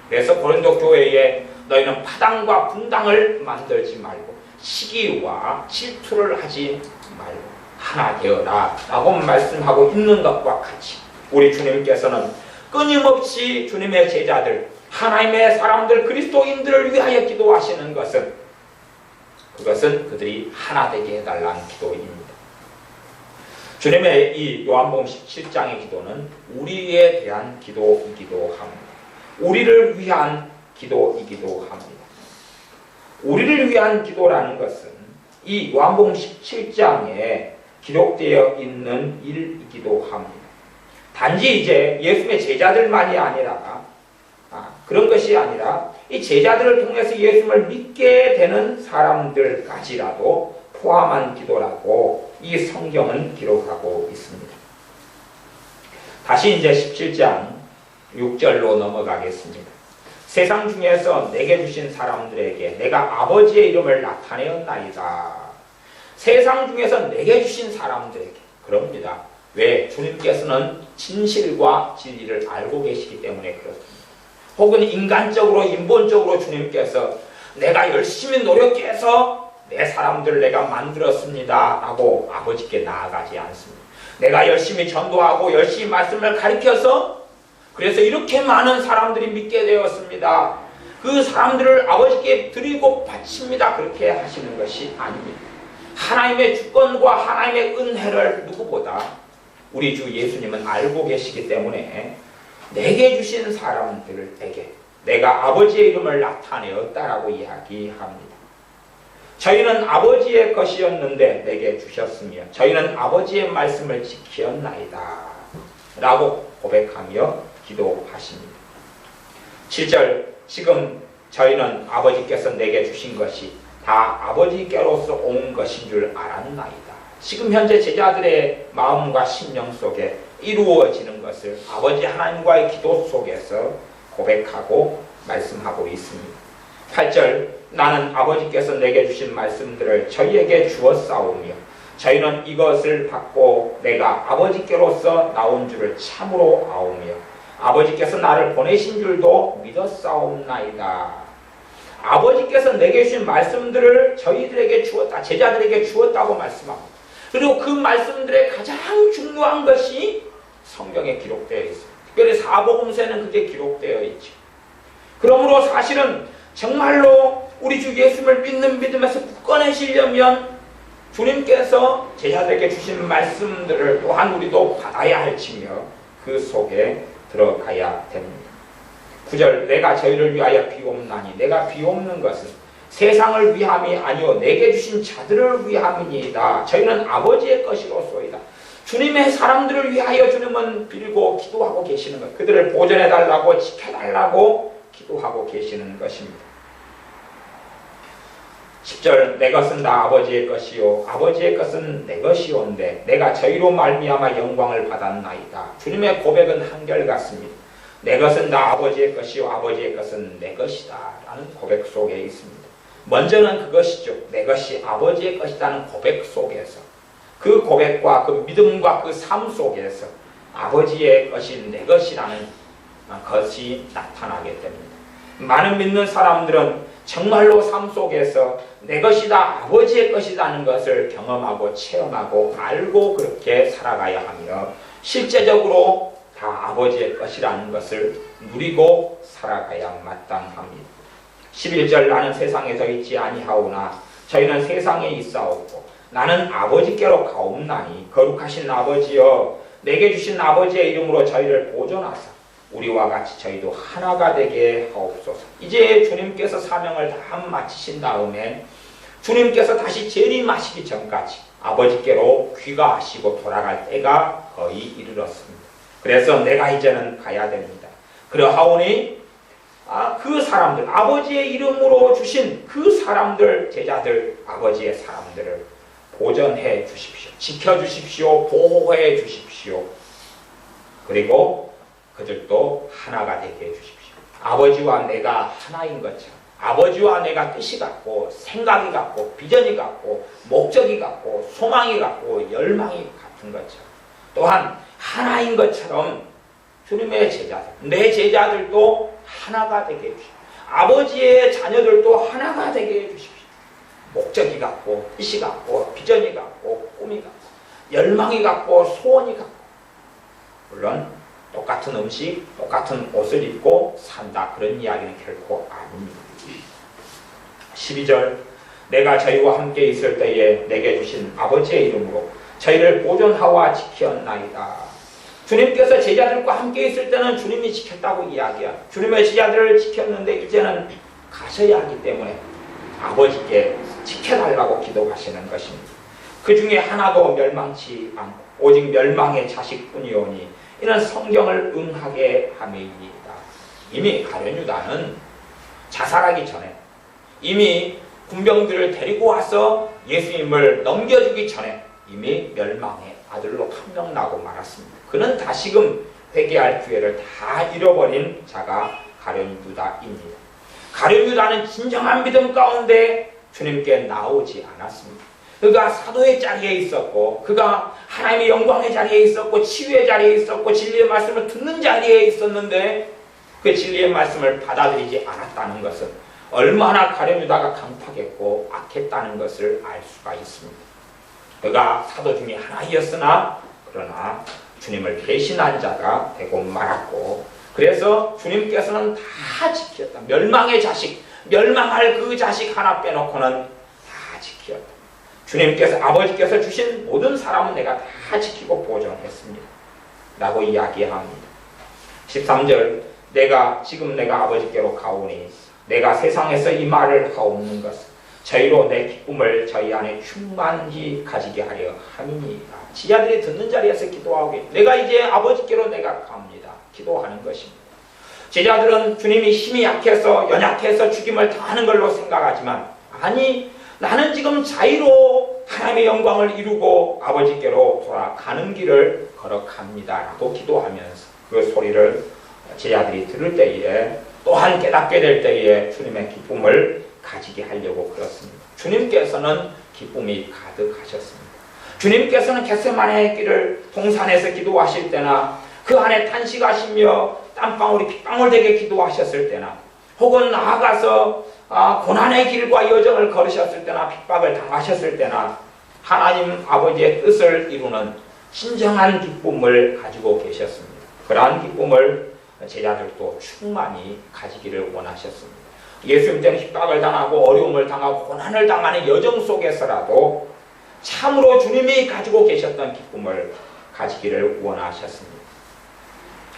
그래서 고린도 교회에 너희는 파당과 분당을 만들지 말고 시기와 질투를 하지 말고 하나 되어라 라고 말씀하고 있는 것과 같이, 우리 주님께서는 끊임없이 주님의 제자들, 하나님의 사람들, 그리스도인들을 위하여 기도하시는 그것은 그들이 하나 되게 해달라는 기도입니다. 주님의 이 요한복음 17장의 기도는 우리에 대한 기도이기도 합니다. 우리를 위한 기도이기도 합니다. 우리를 위한 기도라는 것은 이 요한복음 17장에 기록되어 있는 일이기도 합니다. 단지 이제 예수님의 제자들만이 아니라 그런 것이 아니라 이 제자들을 통해서 예수님을 믿게 되는 사람들까지라도 포함한 기도라고 이 성경은 기록하고 있습니다. 다시 이제 17장 6절로 넘어가겠습니다. 세상 중에서 내게 주신 사람들에게 내가 아버지의 이름을 나타내었나이다. 세상 중에서 내게 주신 사람들에게, 그럽니다. 왜? 주님께서는 진실과 진리를 알고 계시기 때문에 그렇습니다. 혹은 인간적으로, 인본적으로 주님께서 내가 열심히 노력해서 내 사람들을 내가 만들었습니다 라고 아버지께 나아가지 않습니다. 내가 열심히 전도하고 열심히 말씀을 가르쳐서 그래서 이렇게 많은 사람들이 믿게 되었습니다. 그 사람들을 아버지께 드리고 바칩니다. 그렇게 하시는 것이 아닙니다. 하나님의 주권과 하나님의 은혜를 누구보다 우리 주 예수님은 알고 계시기 때문에 내게 주신 사람들에게 내가 아버지의 이름을 나타내었다라고 이야기합니다. 저희는 아버지의 것이었는데 내게 주셨으며 저희는 아버지의 말씀을 지켰나이다 라고 고백하며 기도하십니다. 7절, 지금 저희는 아버지께서 내게 주신 것이 다 아버지께로서 온 것인 줄 알았나이다. 지금 현재 제자들의 마음과 심령 속에 이루어지는 것을 아버지 하나님과의 기도 속에서 고백하고 말씀하고 있습니다. 8절 나는 아버지께서 내게 주신 말씀들을 저희에게 주었사오며 저희는 이것을 받고 내가 아버지께로서 나온 줄을 참으로 아오며 아버지께서 나를 보내신 줄도 믿었사옵나이다. 아버지께서 내게 주신 말씀들을 저희들에게 주었다. 제자들에게 주었다고 말씀합니다. 그리고 그 말씀들의 가장 중요한 것이 성경에 기록되어 있습니다. 특별히 사복음서에는 그게 기록되어 있죠. 그러므로 사실은 정말로 우리 주 예수를 믿는 믿음에서 굳건해지려면 주님께서 제자들에게 주신 말씀들을 또한 우리도 받아야 할지며 그 속에 들어가야 됩니다. 9절 내가 저희를 위하여 비옵나니 내가 비옵는 것은 세상을 위함이 아니요 내게 주신 자들을 위함이니이다. 저희는 아버지의 것이로소이다. 주님의 사람들을 위하여 주님은 빌고 기도하고 계시는 것, 그들을 보존해달라고 지켜달라고 기도하고 계시는 것입니다. 10절 내 것은 다 아버지의 것이요 아버지의 것은 내 것이온데 내가 저희로 말미암아 영광을 받았나이다. 주님의 고백은 한결같습니다. 내 것은 다 아버지의 것이요 아버지의 것은 내 것이다 라는 고백 속에 있습니다. 먼저는 그것이죠. 내 것이 아버지의 것이라는 고백 속에서 그 고백과 그 믿음과 그 삶 속에서 아버지의 것이 내 것이라는 것이 나타나게 됩니다. 많은 믿는 사람들은 정말로 삶 속에서 내 것이다, 아버지의 것이라는 것을 경험하고 체험하고 알고 그렇게 살아가야 하며 실제적으로 다 아버지의 것이라는 것을 누리고 살아가야 마땅합니다. 11절 나는 세상에서 있지 아니하오나 저희는 세상에 있사오고 나는 아버지께로 가옵나니 거룩하신 아버지여 내게 주신 아버지의 이름으로 저희를 보존하사 우리와 같이 저희도 하나가 되게 하옵소서. 이제 주님께서 사명을 다 마치신 다음에 주님께서 다시 재림하시기 전까지 아버지께로 귀가하시고 돌아갈 때가 거의 이르렀습니다. 그래서 내가 이제는 가야 됩니다. 그러하오니 그 사람들, 아버지의 이름으로 주신 그 사람들, 제자들, 아버지의 사람들을 보존해 주십시오. 지켜주십시오. 보호해 주십시오. 그리고 그들도 하나가 되게 해주십시오. 아버지와 내가 하나인 것처럼 아버지와 내가 뜻이 같고 생각이 같고 비전이 같고 목적이 같고 소망이 같고 열망이 같은 것처럼 또한 하나인 것처럼 주님의 제자들, 내 제자들도 하나가 되게 해주십시오. 아버지의 자녀들도 하나가 되게 해주십시오. 목적이 같고 뜻이 같고 비전이 같고 꿈이 같고 열망이 같고 소원이 같고 물론 똑같은 음식, 똑같은 옷을 입고 산다. 그런 이야기는 결코 아닙니다. 12절 내가 저희와 함께 있을 때에 내게 주신 아버지의 이름으로 저희를 보존하와 지켰나이다. 주님께서 제자들과 함께 있을 때는 주님이 지켰다고 이야기합니다. 주님의 제자들을 지켰는데 이제는 가셔야 하기 때문에 아버지께 지켜달라고 기도하시는 것입니다. 그 중에 하나도 멸망치 않고 오직 멸망의 자식뿐이오니 이는 성경을 응하게 함이니이다. 이미 가룟 유다는 자살하기 전에 이미 군병들을 데리고 와서 예수님을 넘겨주기 전에 이미 멸망의 아들로 판명나고 말았습니다. 그는 다시금 회개할 기회를 다 잃어버린 자가 가룟 유다입니다. 가룟 유다는 진정한 믿음 가운데 주님께 나오지 않았습니다. 그가 사도의 자리에 있었고 그가 하나님의 영광의 자리에 있었고 치유의 자리에 있었고 진리의 말씀을 듣는 자리에 있었는데 그 진리의 말씀을 받아들이지 않았다는 것은 얼마나 가룟 유다가 강팍했고 악했다는 것을 알 수가 있습니다. 그가 사도 중에 하나이었으나 그러나 주님을 배신한 자가 되고 말았고 그래서 주님께서는 다 지켰다. 멸망의 자식, 멸망할 그 자식 하나 빼놓고는 다 지켰다. 주님께서 아버지께서 주신 모든 사람은 내가 다 지키고 보존했습니다. 라고 이야기합니다. 13절 지금 내가 아버지께로 가오니 내가 세상에서 이 말을 하옵는 것은 저희로 내 기쁨을 저희 안에 충만히 가지게 하려 함이니이다. 지자들이 듣는 자리에서 기도하고 내가 이제 아버지께로 내가 갑니다. 기도하는 것입니다. 제자들은 주님이 힘이 약해서 연약해서 죽임을 당하는 걸로 생각하지만 아니 나는 지금 자유로 하나님의 영광을 이루고 아버지께로 돌아가는 길을 걸어갑니다 라고 기도하면서 그 소리를 제자들이 들을 때에 또한 깨닫게 될 때에 주님의 기쁨을 가지게 하려고 그렇습니다. 주님께서는 기쁨이 가득하셨습니다. 주님께서는 겟세마네의 길을 동산에서 기도하실 때나 그 안에 탄식하시며 땀방울이 핏방울 되게 기도하셨을 때나 혹은 나아가서 고난의 길과 여정을 걸으셨을 때나 핍박을 당하셨을 때나 하나님 아버지의 뜻을 이루는 진정한 기쁨을 가지고 계셨습니다. 그러한 기쁨을 제자들도 충만히 가지기를 원하셨습니다. 예수님 때는 핍박을 당하고 어려움을 당하고 고난을 당하는 여정 속에서라도 참으로 주님이 가지고 계셨던 기쁨을 가지기를 원하셨습니다.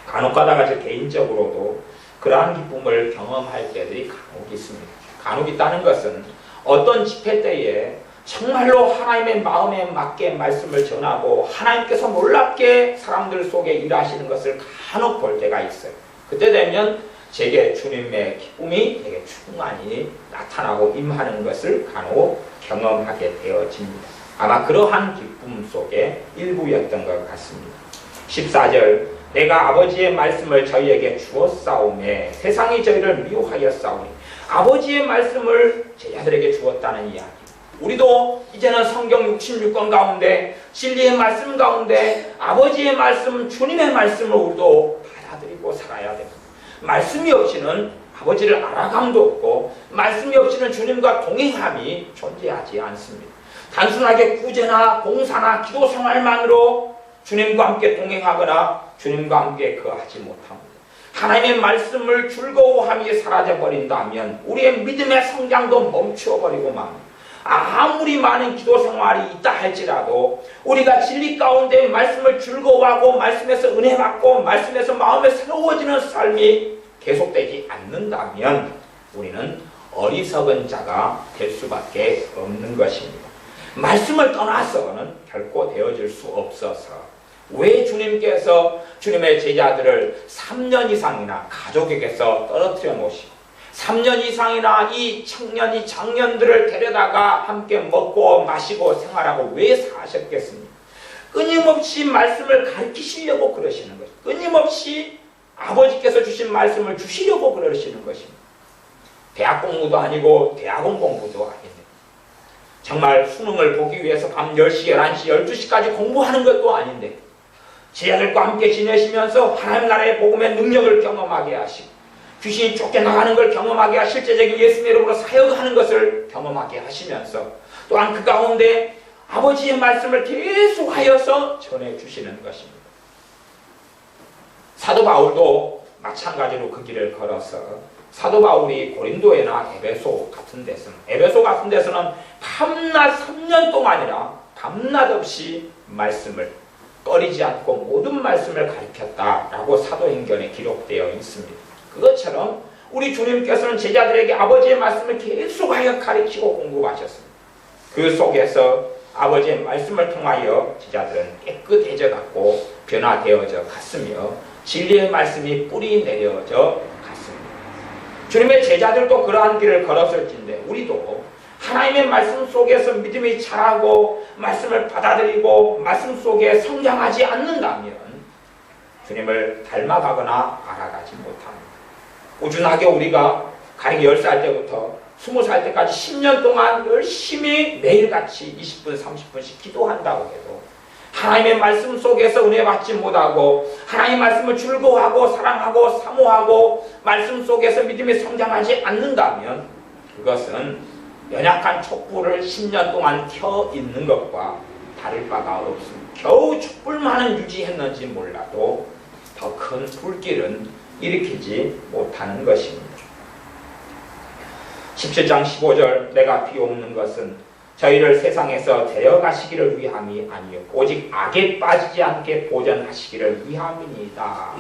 간혹가다가 저 개인적으로도 그러한 기쁨을 경험할 때들이 간혹 있습니다. 간혹 있다는 것은 어떤 집회 때에 정말로 하나님의 마음에 맞게 말씀을 전하고 하나님께서 놀랍게 사람들 속에 일하시는 것을 간혹 볼 때가 있어요. 그때 되면 제게 주님의 기쁨이 되게 충만히 나타나고 임하는 것을 간혹 경험하게 되어집니다. 아마 그러한 기쁨 속에 일부였던 것 같습니다. 14절 내가 아버지의 말씀을 저희에게 주었사오매 세상이 저희를 미워하였사오니 아버지의 말씀을 제자들에게 주었다는 이야기. 우리도 이제는 성경 66권 가운데 진리의 말씀 가운데 아버지의 말씀, 주님의 말씀을 우리도 받아들이고 살아야 됩니다. 말씀이 없이는 아버지를 알아감도 없고 말씀이 없이는 주님과 동행함이 존재하지 않습니다. 단순하게 구제나 봉사나 기도 생활만으로 주님과 함께 동행하거나 주님과 함께 거하지 못합니다. 하나님의 말씀을 즐거워함이 사라져버린다면 우리의 믿음의 성장도 멈추어버리고 맙니다. 아무리 많은 기도 생활이 있다 할지라도 우리가 진리 가운데 말씀을 즐거워하고 말씀에서 은혜 받고 말씀에서 마음에 새로워지는 삶이 계속되지 않는다면 우리는 어리석은 자가 될 수밖에 없는 것입니다. 말씀을 떠나서는 결코 되어질 수 없어서 왜 주님께서 주님의 제자들을 3년 이상이나 가족에게서 떨어뜨려 놓으시고 3년 이상이나 이 청년이 장년들을 데려다가 함께 먹고 마시고 생활하고 왜 사셨겠습니까? 끊임없이 말씀을 가르치시려고 그러시는 것입니다. 끊임없이 아버지께서 주신 말씀을 주시려고 그러시는 것입니다. 대학 공부도 아니고 대학원 공부도 아닌데 정말 수능을 보기 위해서 밤 10시, 11시, 12시까지 공부하는 것도 아닌데 제자들과 함께 지내시면서 하나님 나라의 복음의 능력을 경험하게 하시고 귀신이 쫓겨나가는 걸 경험하게 하시고 실제적인 예수님의 이름으로 사역하는 것을 경험하게 하시면서 또한 그 가운데 아버지의 말씀을 계속하여서 전해주시는 것입니다. 사도 바울도 마찬가지로 그 길을 걸어서 사도 바울이 고린도에나 에베소 같은 데서는 밤낮 3년 동안이나 밤낮 없이 말씀을 꺼리지 않고 모든 말씀을 가르쳤다라고 사도행전에 기록되어 있습니다. 그것처럼 우리 주님께서는 제자들에게 아버지의 말씀을 계속하여 가르치고 공부하셨습니다. 그 속에서 아버지의 말씀을 통하여 제자들은 깨끗해져 갔고 변화되어져 갔으며 진리의 말씀이 뿌리 내려져 갔습니다. 주님의 제자들도 그러한 길을 걸었을진데 우리도 하나님의 말씀 속에서 믿음이 자라고 말씀을 받아들이고 말씀 속에 성장하지 않는다면 주님을 닮아가거나 알아가지 못합니다. 꾸준하게 우리가 가령 10살 때부터 20살 때까지 10년 동안 열심히 매일같이 20분, 30분씩 기도한다고 해도 하나님의 말씀 속에서 은혜 받지 못하고 하나님의 말씀을 즐거워하고 사랑하고 사모하고 말씀 속에서 믿음이 성장하지 않는다면 그것은 연약한 촛불을 10년 동안 켜 있는 것과 다를 바가 없습니다. 겨우 촛불만은 유지했는지 몰라도 더 큰 불길은 일으키지 못하는 것입니다. 17장 15절 내가 비옵는 것은 저희를 세상에서 데려가시기를 위함이 아니요 오직 악에 빠지지 않게 보전하시기를 위함이니이다.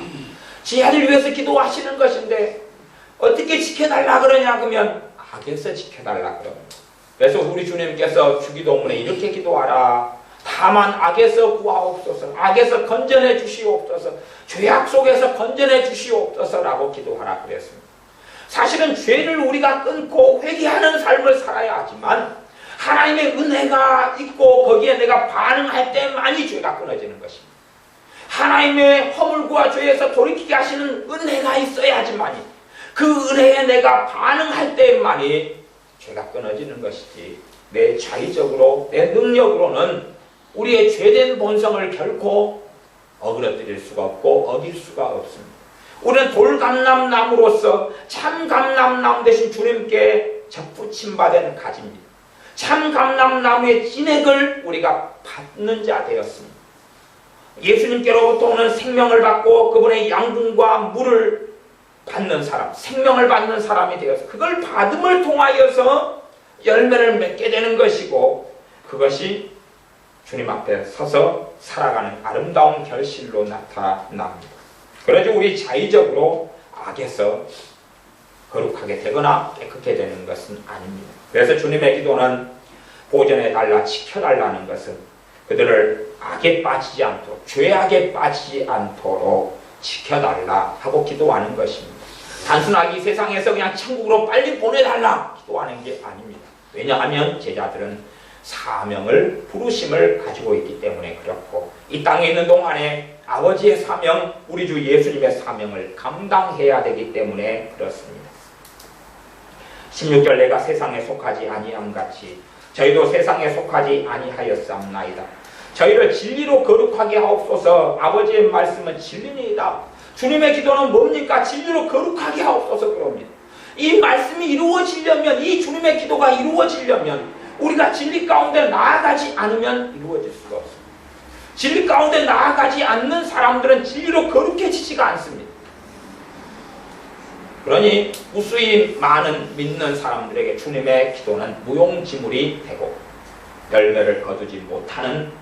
지하를 위해서 기도하시는 것인데 어떻게 지켜달라 그러냐 그러면 악에서 지켜달라 그럽니다. 그래서 우리 주님께서 주기도문에 이렇게 기도하라. 다만 악에서 구하옵소서, 악에서 건져내 주시옵소서, 죄악 속에서 건져내 주시옵소서라고 기도하라 그랬습니다. 사실은 죄를 우리가 끊고 회개하는 삶을 살아야 하지만 하나님의 은혜가 있고 거기에 내가 반응할 때만이 죄가 끊어지는 것입니다. 하나님의 허물과 죄에서 돌이키게 하시는 은혜가 있어야지만이 그 은혜에 내가 반응할 때만이 죄가 끊어지는 것이지 내 자의적으로 내 능력으로는 우리의 죄된 본성을 결코 어그러뜨릴 수가 없고 어길 수가 없습니다. 우리는 돌감람나무로서 참 감람나무 대신 주님께 접붙임받은 가지입니다. 참 감람나무의 진액을 우리가 받는 자 되었습니다. 예수님께로부터 오는 생명을 받고 그분의 양분과 물을 받는 사람, 생명을 받는 사람이 되어서 그걸 받음을 통하여서 열매를 맺게 되는 것이고 그것이 주님 앞에 서서 살아가는 아름다운 결실로 나타납니다. 그러지 우리 자의적으로 악에서 거룩하게 되거나 깨끗게 되는 것은 아닙니다. 그래서 주님의 기도는 보존해달라, 지켜달라는 것은 그들을 악에 빠지지 않도록, 죄악에 빠지지 않도록 지켜달라 하고 기도하는 것입니다. 단순하게 이 세상에서 그냥 천국으로 빨리 보내달라 기도하는 게 아닙니다. 왜냐하면 제자들은 사명을, 부르심을 가지고 있기 때문에 그렇고 이 땅에 있는 동안에 아버지의 사명, 우리 주 예수님의 사명을 감당해야 되기 때문에 그렇습니다. 16절 내가 세상에 속하지 아니함같이 저희도 세상에 속하지 아니하였사옵나이다. 저희를 진리로 거룩하게 하옵소서. 아버지의 말씀은 진리니이다. 주님의 기도는 뭡니까? 진리로 거룩하게 하옵소서 그럽니다. 이 말씀이 이루어지려면, 이 주님의 기도가 이루어지려면 우리가 진리 가운데 나아가지 않으면 이루어질 수가 없습니다. 진리 가운데 나아가지 않는 사람들은 진리로 거룩해지지가 않습니다. 그러니 무수히 많은 믿는 사람들에게 주님의 기도는 무용지물이 되고 열매를 거두지 못하는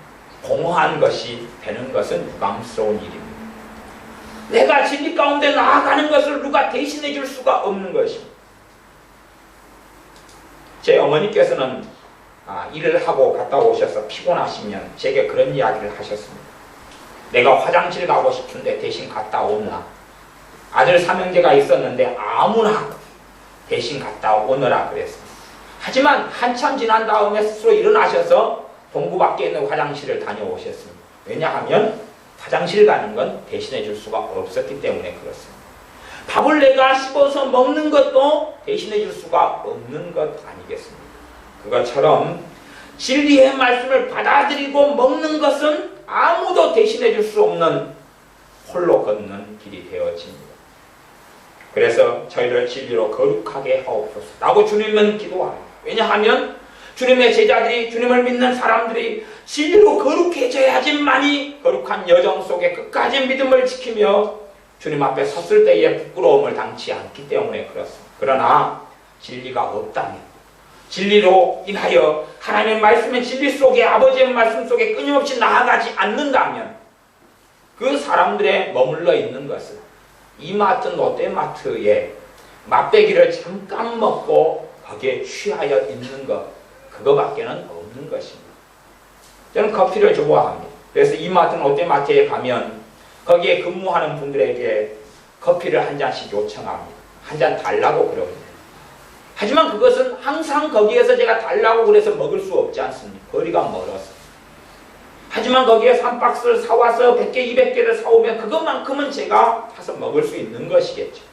공허한 것이 되는 것은 유감스러운 일입니다. 내가 진리 가운데 나아가는 것을 누가 대신해 줄 수가 없는 것입니다. 제 어머니께서는 일을 하고 갔다 오셔서 피곤하시면 제게 그런 이야기를 하셨습니다. 내가 화장실 가고 싶은데 대신 갔다 오느라, 아들 삼형제가 있었는데 아무나 대신 갔다 오느라 그랬습니다. 하지만 한참 지난 다음에 스스로 일어나셔서 동구 밖에 있는 화장실을 다녀오셨습니다. 왜냐하면 화장실 가는 건 대신해 줄 수가 없었기 때문에 그렇습니다. 밥을 내가 씹어서 먹는 것도 대신해 줄 수가 없는 것 아니겠습니까? 그것처럼 진리의 말씀을 받아들이고 먹는 것은 아무도 대신해 줄 수 없는 홀로 걷는 길이 되어집니다. 그래서 저희를 진리로 거룩하게 하옵소서 라고 주님은 기도합니다. 왜냐하면 주님의 제자들이, 주님을 믿는 사람들이 진리로 거룩해져야지만이 거룩한 여정 속에 끝까지 믿음을 지키며 주님 앞에 섰을 때에 부끄러움을 당치 않기 때문에 그렇습니다. 그러나 진리가 없다면, 진리로 인하여 하나님의 말씀의 진리 속에, 아버지의 말씀 속에 끊임없이 나아가지 않는다면 그 사람들의 머물러 있는 것은 이마트, 롯데마트에 맛배기를 잠깐 먹고 거기에 취하여 있는 것, 그거밖에는 없는 것입니다. 저는 커피를 좋아합니다. 그래서 이마트, 롯데마트에 가면 거기에 근무하는 분들에게 커피를 한 잔씩 요청합니다. 한 잔 달라고 그럽니다. 하지만 그것은 항상 거기에서 제가 달라고 그래서 먹을 수 없지 않습니까? 거리가 멀어서. 하지만 거기에 3박스를 사와서 100개, 200개를 사오면 그것만큼은 제가 사서 먹을 수 있는 것이겠죠.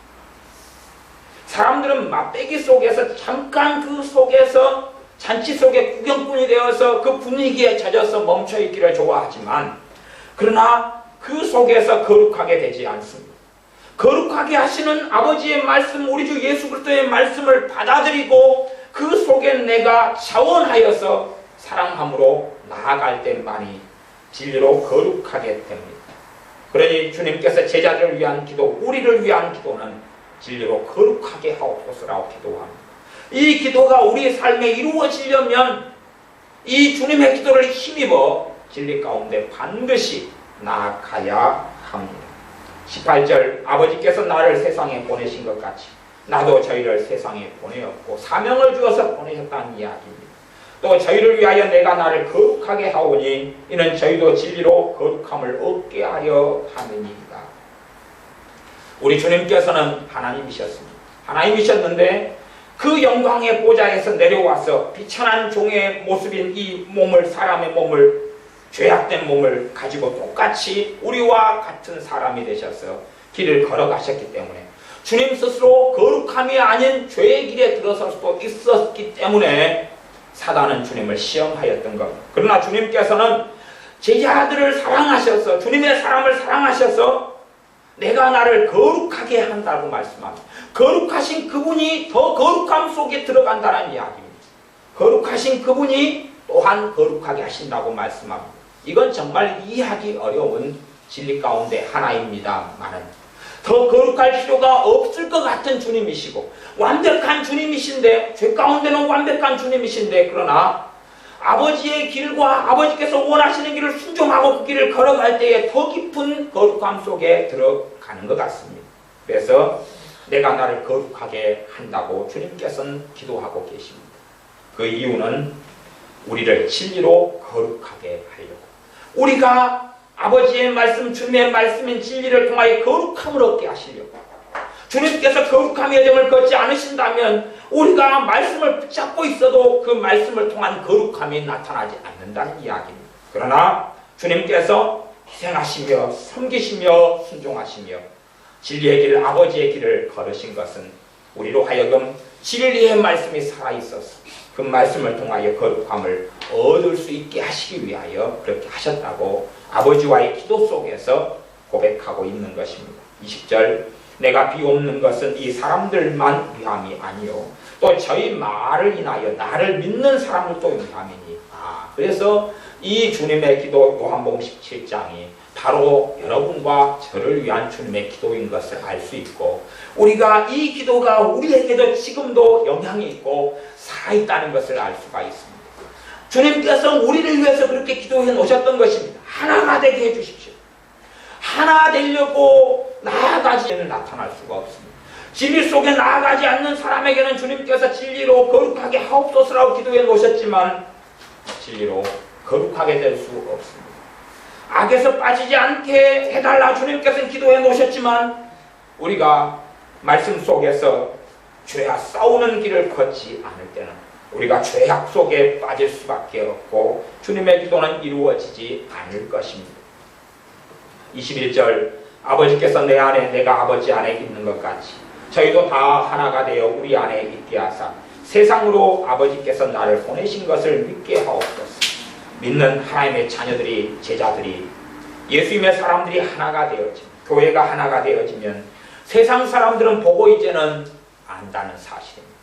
사람들은 맛배기 속에서 잠깐 그 속에서 잔치 속에 구경꾼이 되어서 그 분위기에 젖어서 멈춰있기를 좋아하지만 그러나 그 속에서 거룩하게 되지 않습니다. 거룩하게 하시는 아버지의 말씀, 우리 주 예수 그리스도의 말씀을 받아들이고 그 속에 내가 자원하여서 사랑함으로 나아갈 때만이 진리로 거룩하게 됩니다. 그러니 주님께서 제자들을 위한 기도, 우리를 위한 기도는 진리로 거룩하게 하옵소서라고 기도합니다. 이 기도가 우리의 삶에 이루어지려면 이 주님의 기도를 힘입어 진리 가운데 반드시 나아가야 합니다. 18절 아버지께서 나를 세상에 보내신 것 같이 나도 저희를 세상에 보내었고 사명을 주어서 보내셨다는 이야기입니다. 또 저희를 위하여 내가 나를 거룩하게 하오니 이는 저희도 진리로 거룩함을 얻게 하려 함이니이다. 우리 주님께서는 하나님이셨습니다. 하나님이셨는데 그 영광의 보좌에서 내려와서 비천한 종의 모습인 이 몸을, 사람의 몸을, 죄악된 몸을 가지고 똑같이 우리와 같은 사람이 되셔서 길을 걸어가셨기 때문에, 주님 스스로 거룩함이 아닌 죄의 길에 들어설 수도 있었기 때문에 사단은 주님을 시험하였던 겁니다. 그러나 주님께서는 제자들을 사랑하셔서, 주님의 사람을 사랑하셔서 내가 나를 거룩하게 한다고 말씀합니다. 거룩하신 그분이 더 거룩함 속에 들어간다는 이야기입니다. 거룩하신 그분이 또한 거룩하게 하신다고 말씀합니다. 이건 정말 이해하기 어려운 진리 가운데 하나입니다만은, 더 거룩할 필요가 없을 것 같은 주님이시고 완벽한 주님이신데, 죄 가운데는 완벽한 주님이신데, 그러나 아버지의 길과 아버지께서 원하시는 길을 순종하고 그 길을 걸어갈 때에 더 깊은 거룩함 속에 들어가는 것 같습니다. 그래서 내가 나를 거룩하게 한다고 주님께서는 기도하고 계십니다. 그 이유는 우리를 진리로 거룩하게 하려고, 우리가 아버지의 말씀, 주님의 말씀인 진리를 통하여 거룩함을 얻게 하시려고, 주님께서 거룩함의 여정을 걷지 않으신다면 우리가 말씀을 붙잡고 있어도 그 말씀을 통한 거룩함이 나타나지 않는다는 이야기입니다. 그러나 주님께서 희생하시며 섬기시며 순종하시며 진리의 길, 아버지의 길을 걸으신 것은 우리로 하여금 진리의 말씀이 살아있어서 그 말씀을 통하여 거룩함을 얻을 수 있게 하시기 위하여 그렇게 하셨다고 아버지와의 기도 속에서 고백하고 있는 것입니다. 20절, 내가 비옵는 것은 이 사람들만 위함이 아니요 또 저희 말을 인하여 나를 믿는 사람들도 위함이니. 그래서 이 주님의 기도 요한복음 17장이 바로 여러분과 저를 위한 주님의 기도인 것을 알 수 있고, 우리가 이 기도가 우리에게도 지금도 영향이 있고 살아있다는 것을 알 수가 있습니다. 주님께서 우리를 위해서 그렇게 기도해 놓으셨던 것입니다. 하나가 되게 해주십시오. 하나 되려고 나아가지는 나타날 수가 없습니다. 진리 속에 나아가지 않는 사람에게는 주님께서 진리로 거룩하게 하옵소서라고 기도해 놓으셨지만 진리로 거룩하게 될 수 없습니다. 악에서 빠지지 않게 해달라 주님께서는 기도해 놓으셨지만 우리가 말씀 속에서 죄와 싸우는 길을 걷지 않을 때는 우리가 죄악 속에 빠질 수밖에 없고 주님의 기도는 이루어지지 않을 것입니다. 21절, 아버지께서 내 안에 내가 아버지 안에 있는 것 같이 저희도 다 하나가 되어 우리 안에 있게 하사 세상으로 아버지께서 나를 보내신 것을 믿게 하옵소서. 믿는 하나님의 자녀들이, 제자들이, 예수님의 사람들이 하나가 되어지면, 교회가 하나가 되어지면 세상 사람들은 보고 이제는 안다는 사실입니다.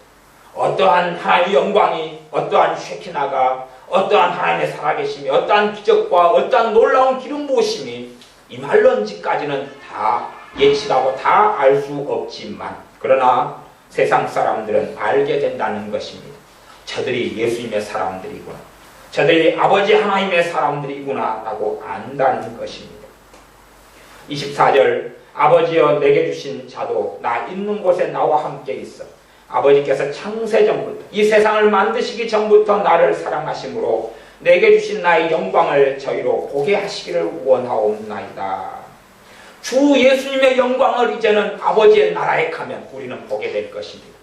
어떠한 하나님의 영광이, 어떠한 쉐키나가, 어떠한 하나님의 살아계심이, 어떠한 기적과 어떠한 놀라운 기름 부으심이 임할런지까지는 다 예측하고 다 알 수 없지만, 그러나 세상 사람들은 알게 된다는 것입니다. 저들이 예수님의 사람들이구나, 저들이 아버지 하나님의 사람들이구나 라고 안다는 것입니다. 24절, 아버지여 내게 주신 자도 나 있는 곳에 나와 함께 있어 아버지께서 창세전부터 이 세상을 만드시기 전부터 나를 사랑하심으로 내게 주신 나의 영광을 저희로 보게 하시기를 원하옵나이다. 주 예수님의 영광을 이제는 아버지의 나라에 가면 우리는 보게 될 것입니다.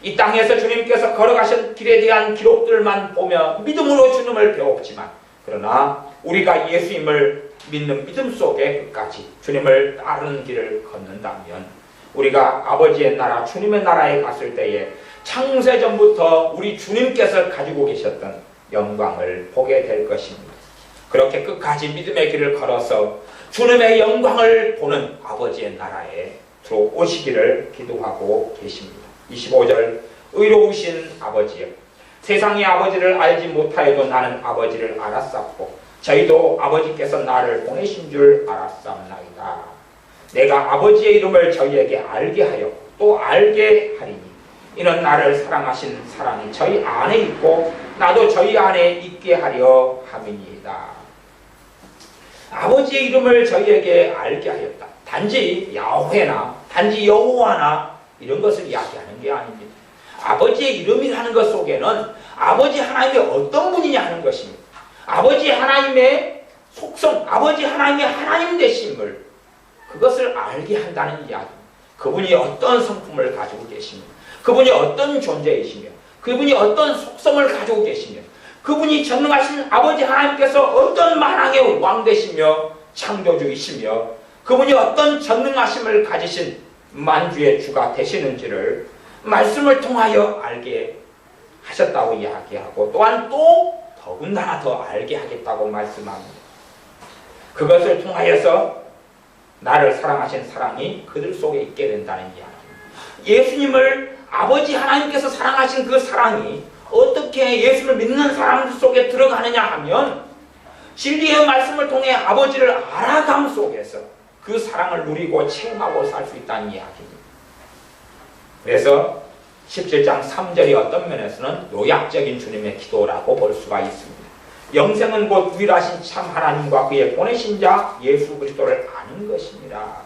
이 땅에서 주님께서 걸어가신 길에 대한 기록들만 보며 믿음으로 주님을 배웠지만, 그러나 우리가 예수님을 믿는 믿음 속에 끝까지 주님을 따르는 길을 걷는다면 우리가 아버지의 나라, 주님의 나라에 갔을 때에 창세전부터 우리 주님께서 가지고 계셨던 영광을 보게 될 것입니다. 그렇게 끝까지 믿음의 길을 걸어서 주님의 영광을 보는 아버지의 나라에 들어오시기를 기도하고 계십니다. 25절, 의로우신 아버지여 세상이 아버지를 알지 못하여도 나는 아버지를 알았사옵고 저희도 아버지께서 나를 보내신 줄 알았사옵나이다. 내가 아버지의 이름을 저희에게 알게 하여 또 알게 하리니 이는 나를 사랑하신 사랑이 저희 안에 있고 나도 저희 안에 있게 하려 함이니이다. 아버지의 이름을 저희에게 알게 하였다. 단지 야훼나 단지 여호와나 이런 것을 이야기하는 게 아닙니다. 아버지의 이름이라는 것 속에는 아버지 하나님이 어떤 분이냐 하는 것입니다. 아버지 하나님의 속성, 아버지 하나님의 하나님 되심을, 그것을 알게 한다는 이야기입니다. 그분이 어떤 성품을 가지고 계십니까? 그분이 어떤 존재이시며 그분이 어떤 속성을 가지고 계시며 그분이 전능하신 아버지 하나님께서 어떤 만왕의 왕 되시며 창조주이시며 그분이 어떤 전능하심을 가지신 만주의 주가 되시는지를 말씀을 통하여 알게 하셨다고 이야기하고 또한 또 더군다나 더 알게 하겠다고 말씀합니다. 그것을 통하여서 나를 사랑하신 사랑이 그들 속에 있게 된다는 이야기입니다. 예수님을 아버지 하나님께서 사랑하신 그 사랑이 어떻게 예수를 믿는 사람들 속에 들어가느냐 하면 진리의 말씀을 통해 아버지를 알아감 속에서 그 사랑을 누리고 체험하고 살 수 있다는 이야기입니다. 그래서 17장 3절이 어떤 면에서는 요약적인 주님의 기도라고 볼 수가 있습니다. 영생은 곧 유일하신 참 하나님과 그의 보내신 자 예수 그리스도를 아는 것입니다.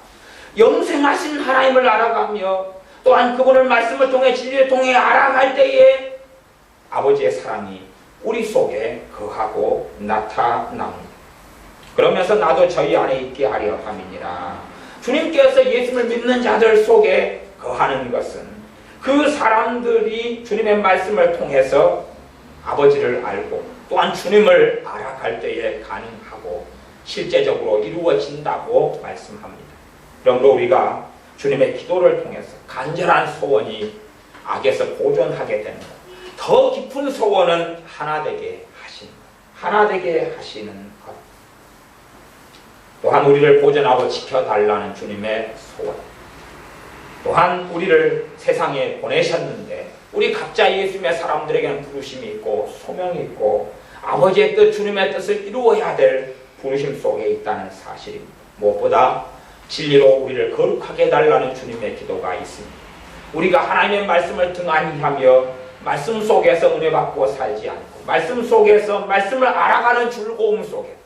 영생하신 하나님을 알아가며 또한 그분을 말씀을 통해 진리를 통해 알아갈 때에 아버지의 사랑이 우리 속에 거하고 나타납니다. 그러면서 나도 저희 안에 있게 하려 함이니라. 주님께서 예수를 믿는 자들 속에 거하는 것은 그 사람들이 주님의 말씀을 통해서 아버지를 알고 또한 주님을 알아갈 때에 가능하고 실제적으로 이루어진다고 말씀합니다. 그러므로 우리가 주님의 기도를 통해서 간절한 소원이 악에서 보존하게 되는 것, 더 깊은 소원은 하나 되게 하시는 것, 하나 되게 하시는 것, 또한 우리를 보존하고 지켜달라는 주님의 소원, 또한 우리를 세상에 보내셨는데 우리 각자 예수님의 사람들에게는 부르심이 있고 소명이 있고 아버지의 뜻, 주님의 뜻을 이루어야 될 부르심 속에 있다는 사실입니다. 무엇보다 진리로 우리를 거룩하게 해달라는 주님의 기도가 있습니다. 우리가 하나님의 말씀을 등한히 하며 말씀 속에서 은혜 받고 살지 않고 말씀 속에서 말씀을 알아가는 즐거움 속에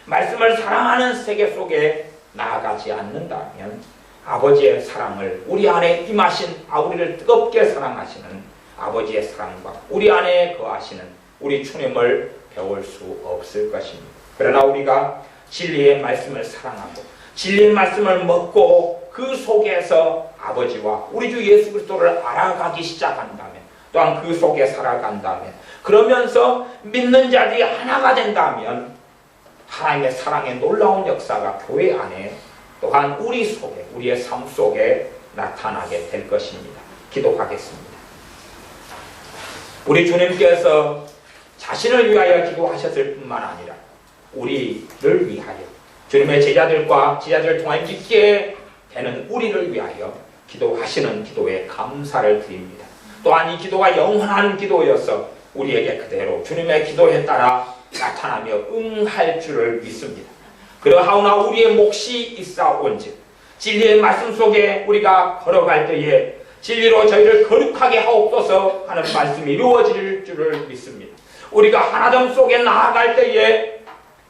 말씀을 사랑하는 세계 속에 나아가지 않는다면 아버지의 사랑을 우리 안에 임하신 우리를 뜨겁게 사랑하시는 아버지의 사랑과 우리 안에 거하시는 우리 주님을 배울 수 없을 것입니다. 그러나 우리가 진리의 말씀을 사랑하고 진리의 말씀을 먹고 그 속에서 아버지와 우리 주 예수 그리스도를 알아가기 시작한다면 또한 그 속에 살아간다면 그러면서 믿는 자들이 하나가 된다면 하나님의 사랑의 놀라운 역사가 교회 안에 또한 우리 속에 우리의 삶 속에 나타나게 될 것입니다. 기도하겠습니다. 우리 주님께서 자신을 위하여 기도하셨을 뿐만 아니라 우리를 위하여 주님의 제자들과 제자들을 통해 믿게 되는 우리를 위하여 기도하시는 기도에 감사를 드립니다. 또한 이 기도가 영원한 기도여서 우리에게 그대로 주님의 기도에 따라 나타나며 응할 줄을 믿습니다. 그러하오나 우리의 몫이 있사온즉 진리의 말씀 속에 우리가 걸어갈 때에 진리로 저희를 거룩하게 하옵소서 하는 말씀이 이루어질 줄을 믿습니다. 우리가 하나됨 속에 나아갈 때에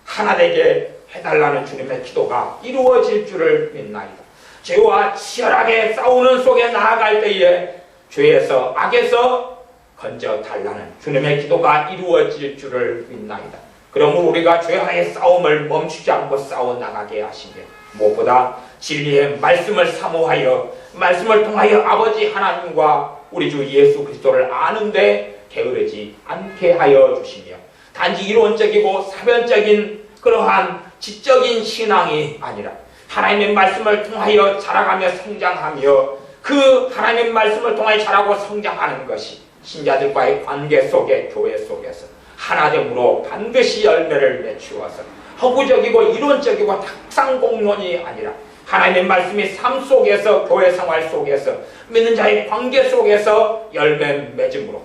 하나되게 해달라는 주님의 기도가 이루어질 줄을 믿나이다. 죄와 치열하게 싸우는 속에 나아갈 때에 죄에서 악에서 건져달라는 주님의 기도가 이루어질 줄을 믿나이다. 그러므로 우리가 죄와의 싸움을 멈추지 않고 싸워나가게 하시며 무엇보다 진리의 말씀을 사모하여 말씀을 통하여 아버지 하나님과 우리 주 예수 그리스도를 아는데 게으르지 않게 하여 주시며 단지 이론적이고 사변적인 그러한 지적인 신앙이 아니라 하나님의 말씀을 통하여 자라가며 성장하며 그 하나님의 말씀을 통하여 자라고 성장하는 것이 신자들과의 관계 속에 교회 속에서 하나됨으로 반드시 열매를 맺추어서 허구적이고 이론적이고 탁상공론이 아니라 하나님의 말씀이 삶 속에서 교회 생활 속에서 믿는 자의 관계 속에서 열매 맺음으로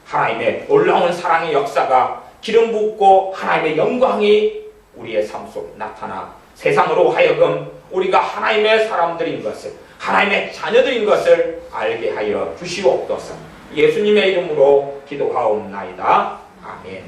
하나님의 놀라운 사랑의 역사가 기름 붓고 하나님의 영광이 우리의 삶 속에 나타나 세상으로 하여금 우리가 하나님의 사람들인 것을 하나님의 자녀들인 것을 알게 하여 주시옵소서. 예수님의 이름으로 기도하옵나이다. 아멘.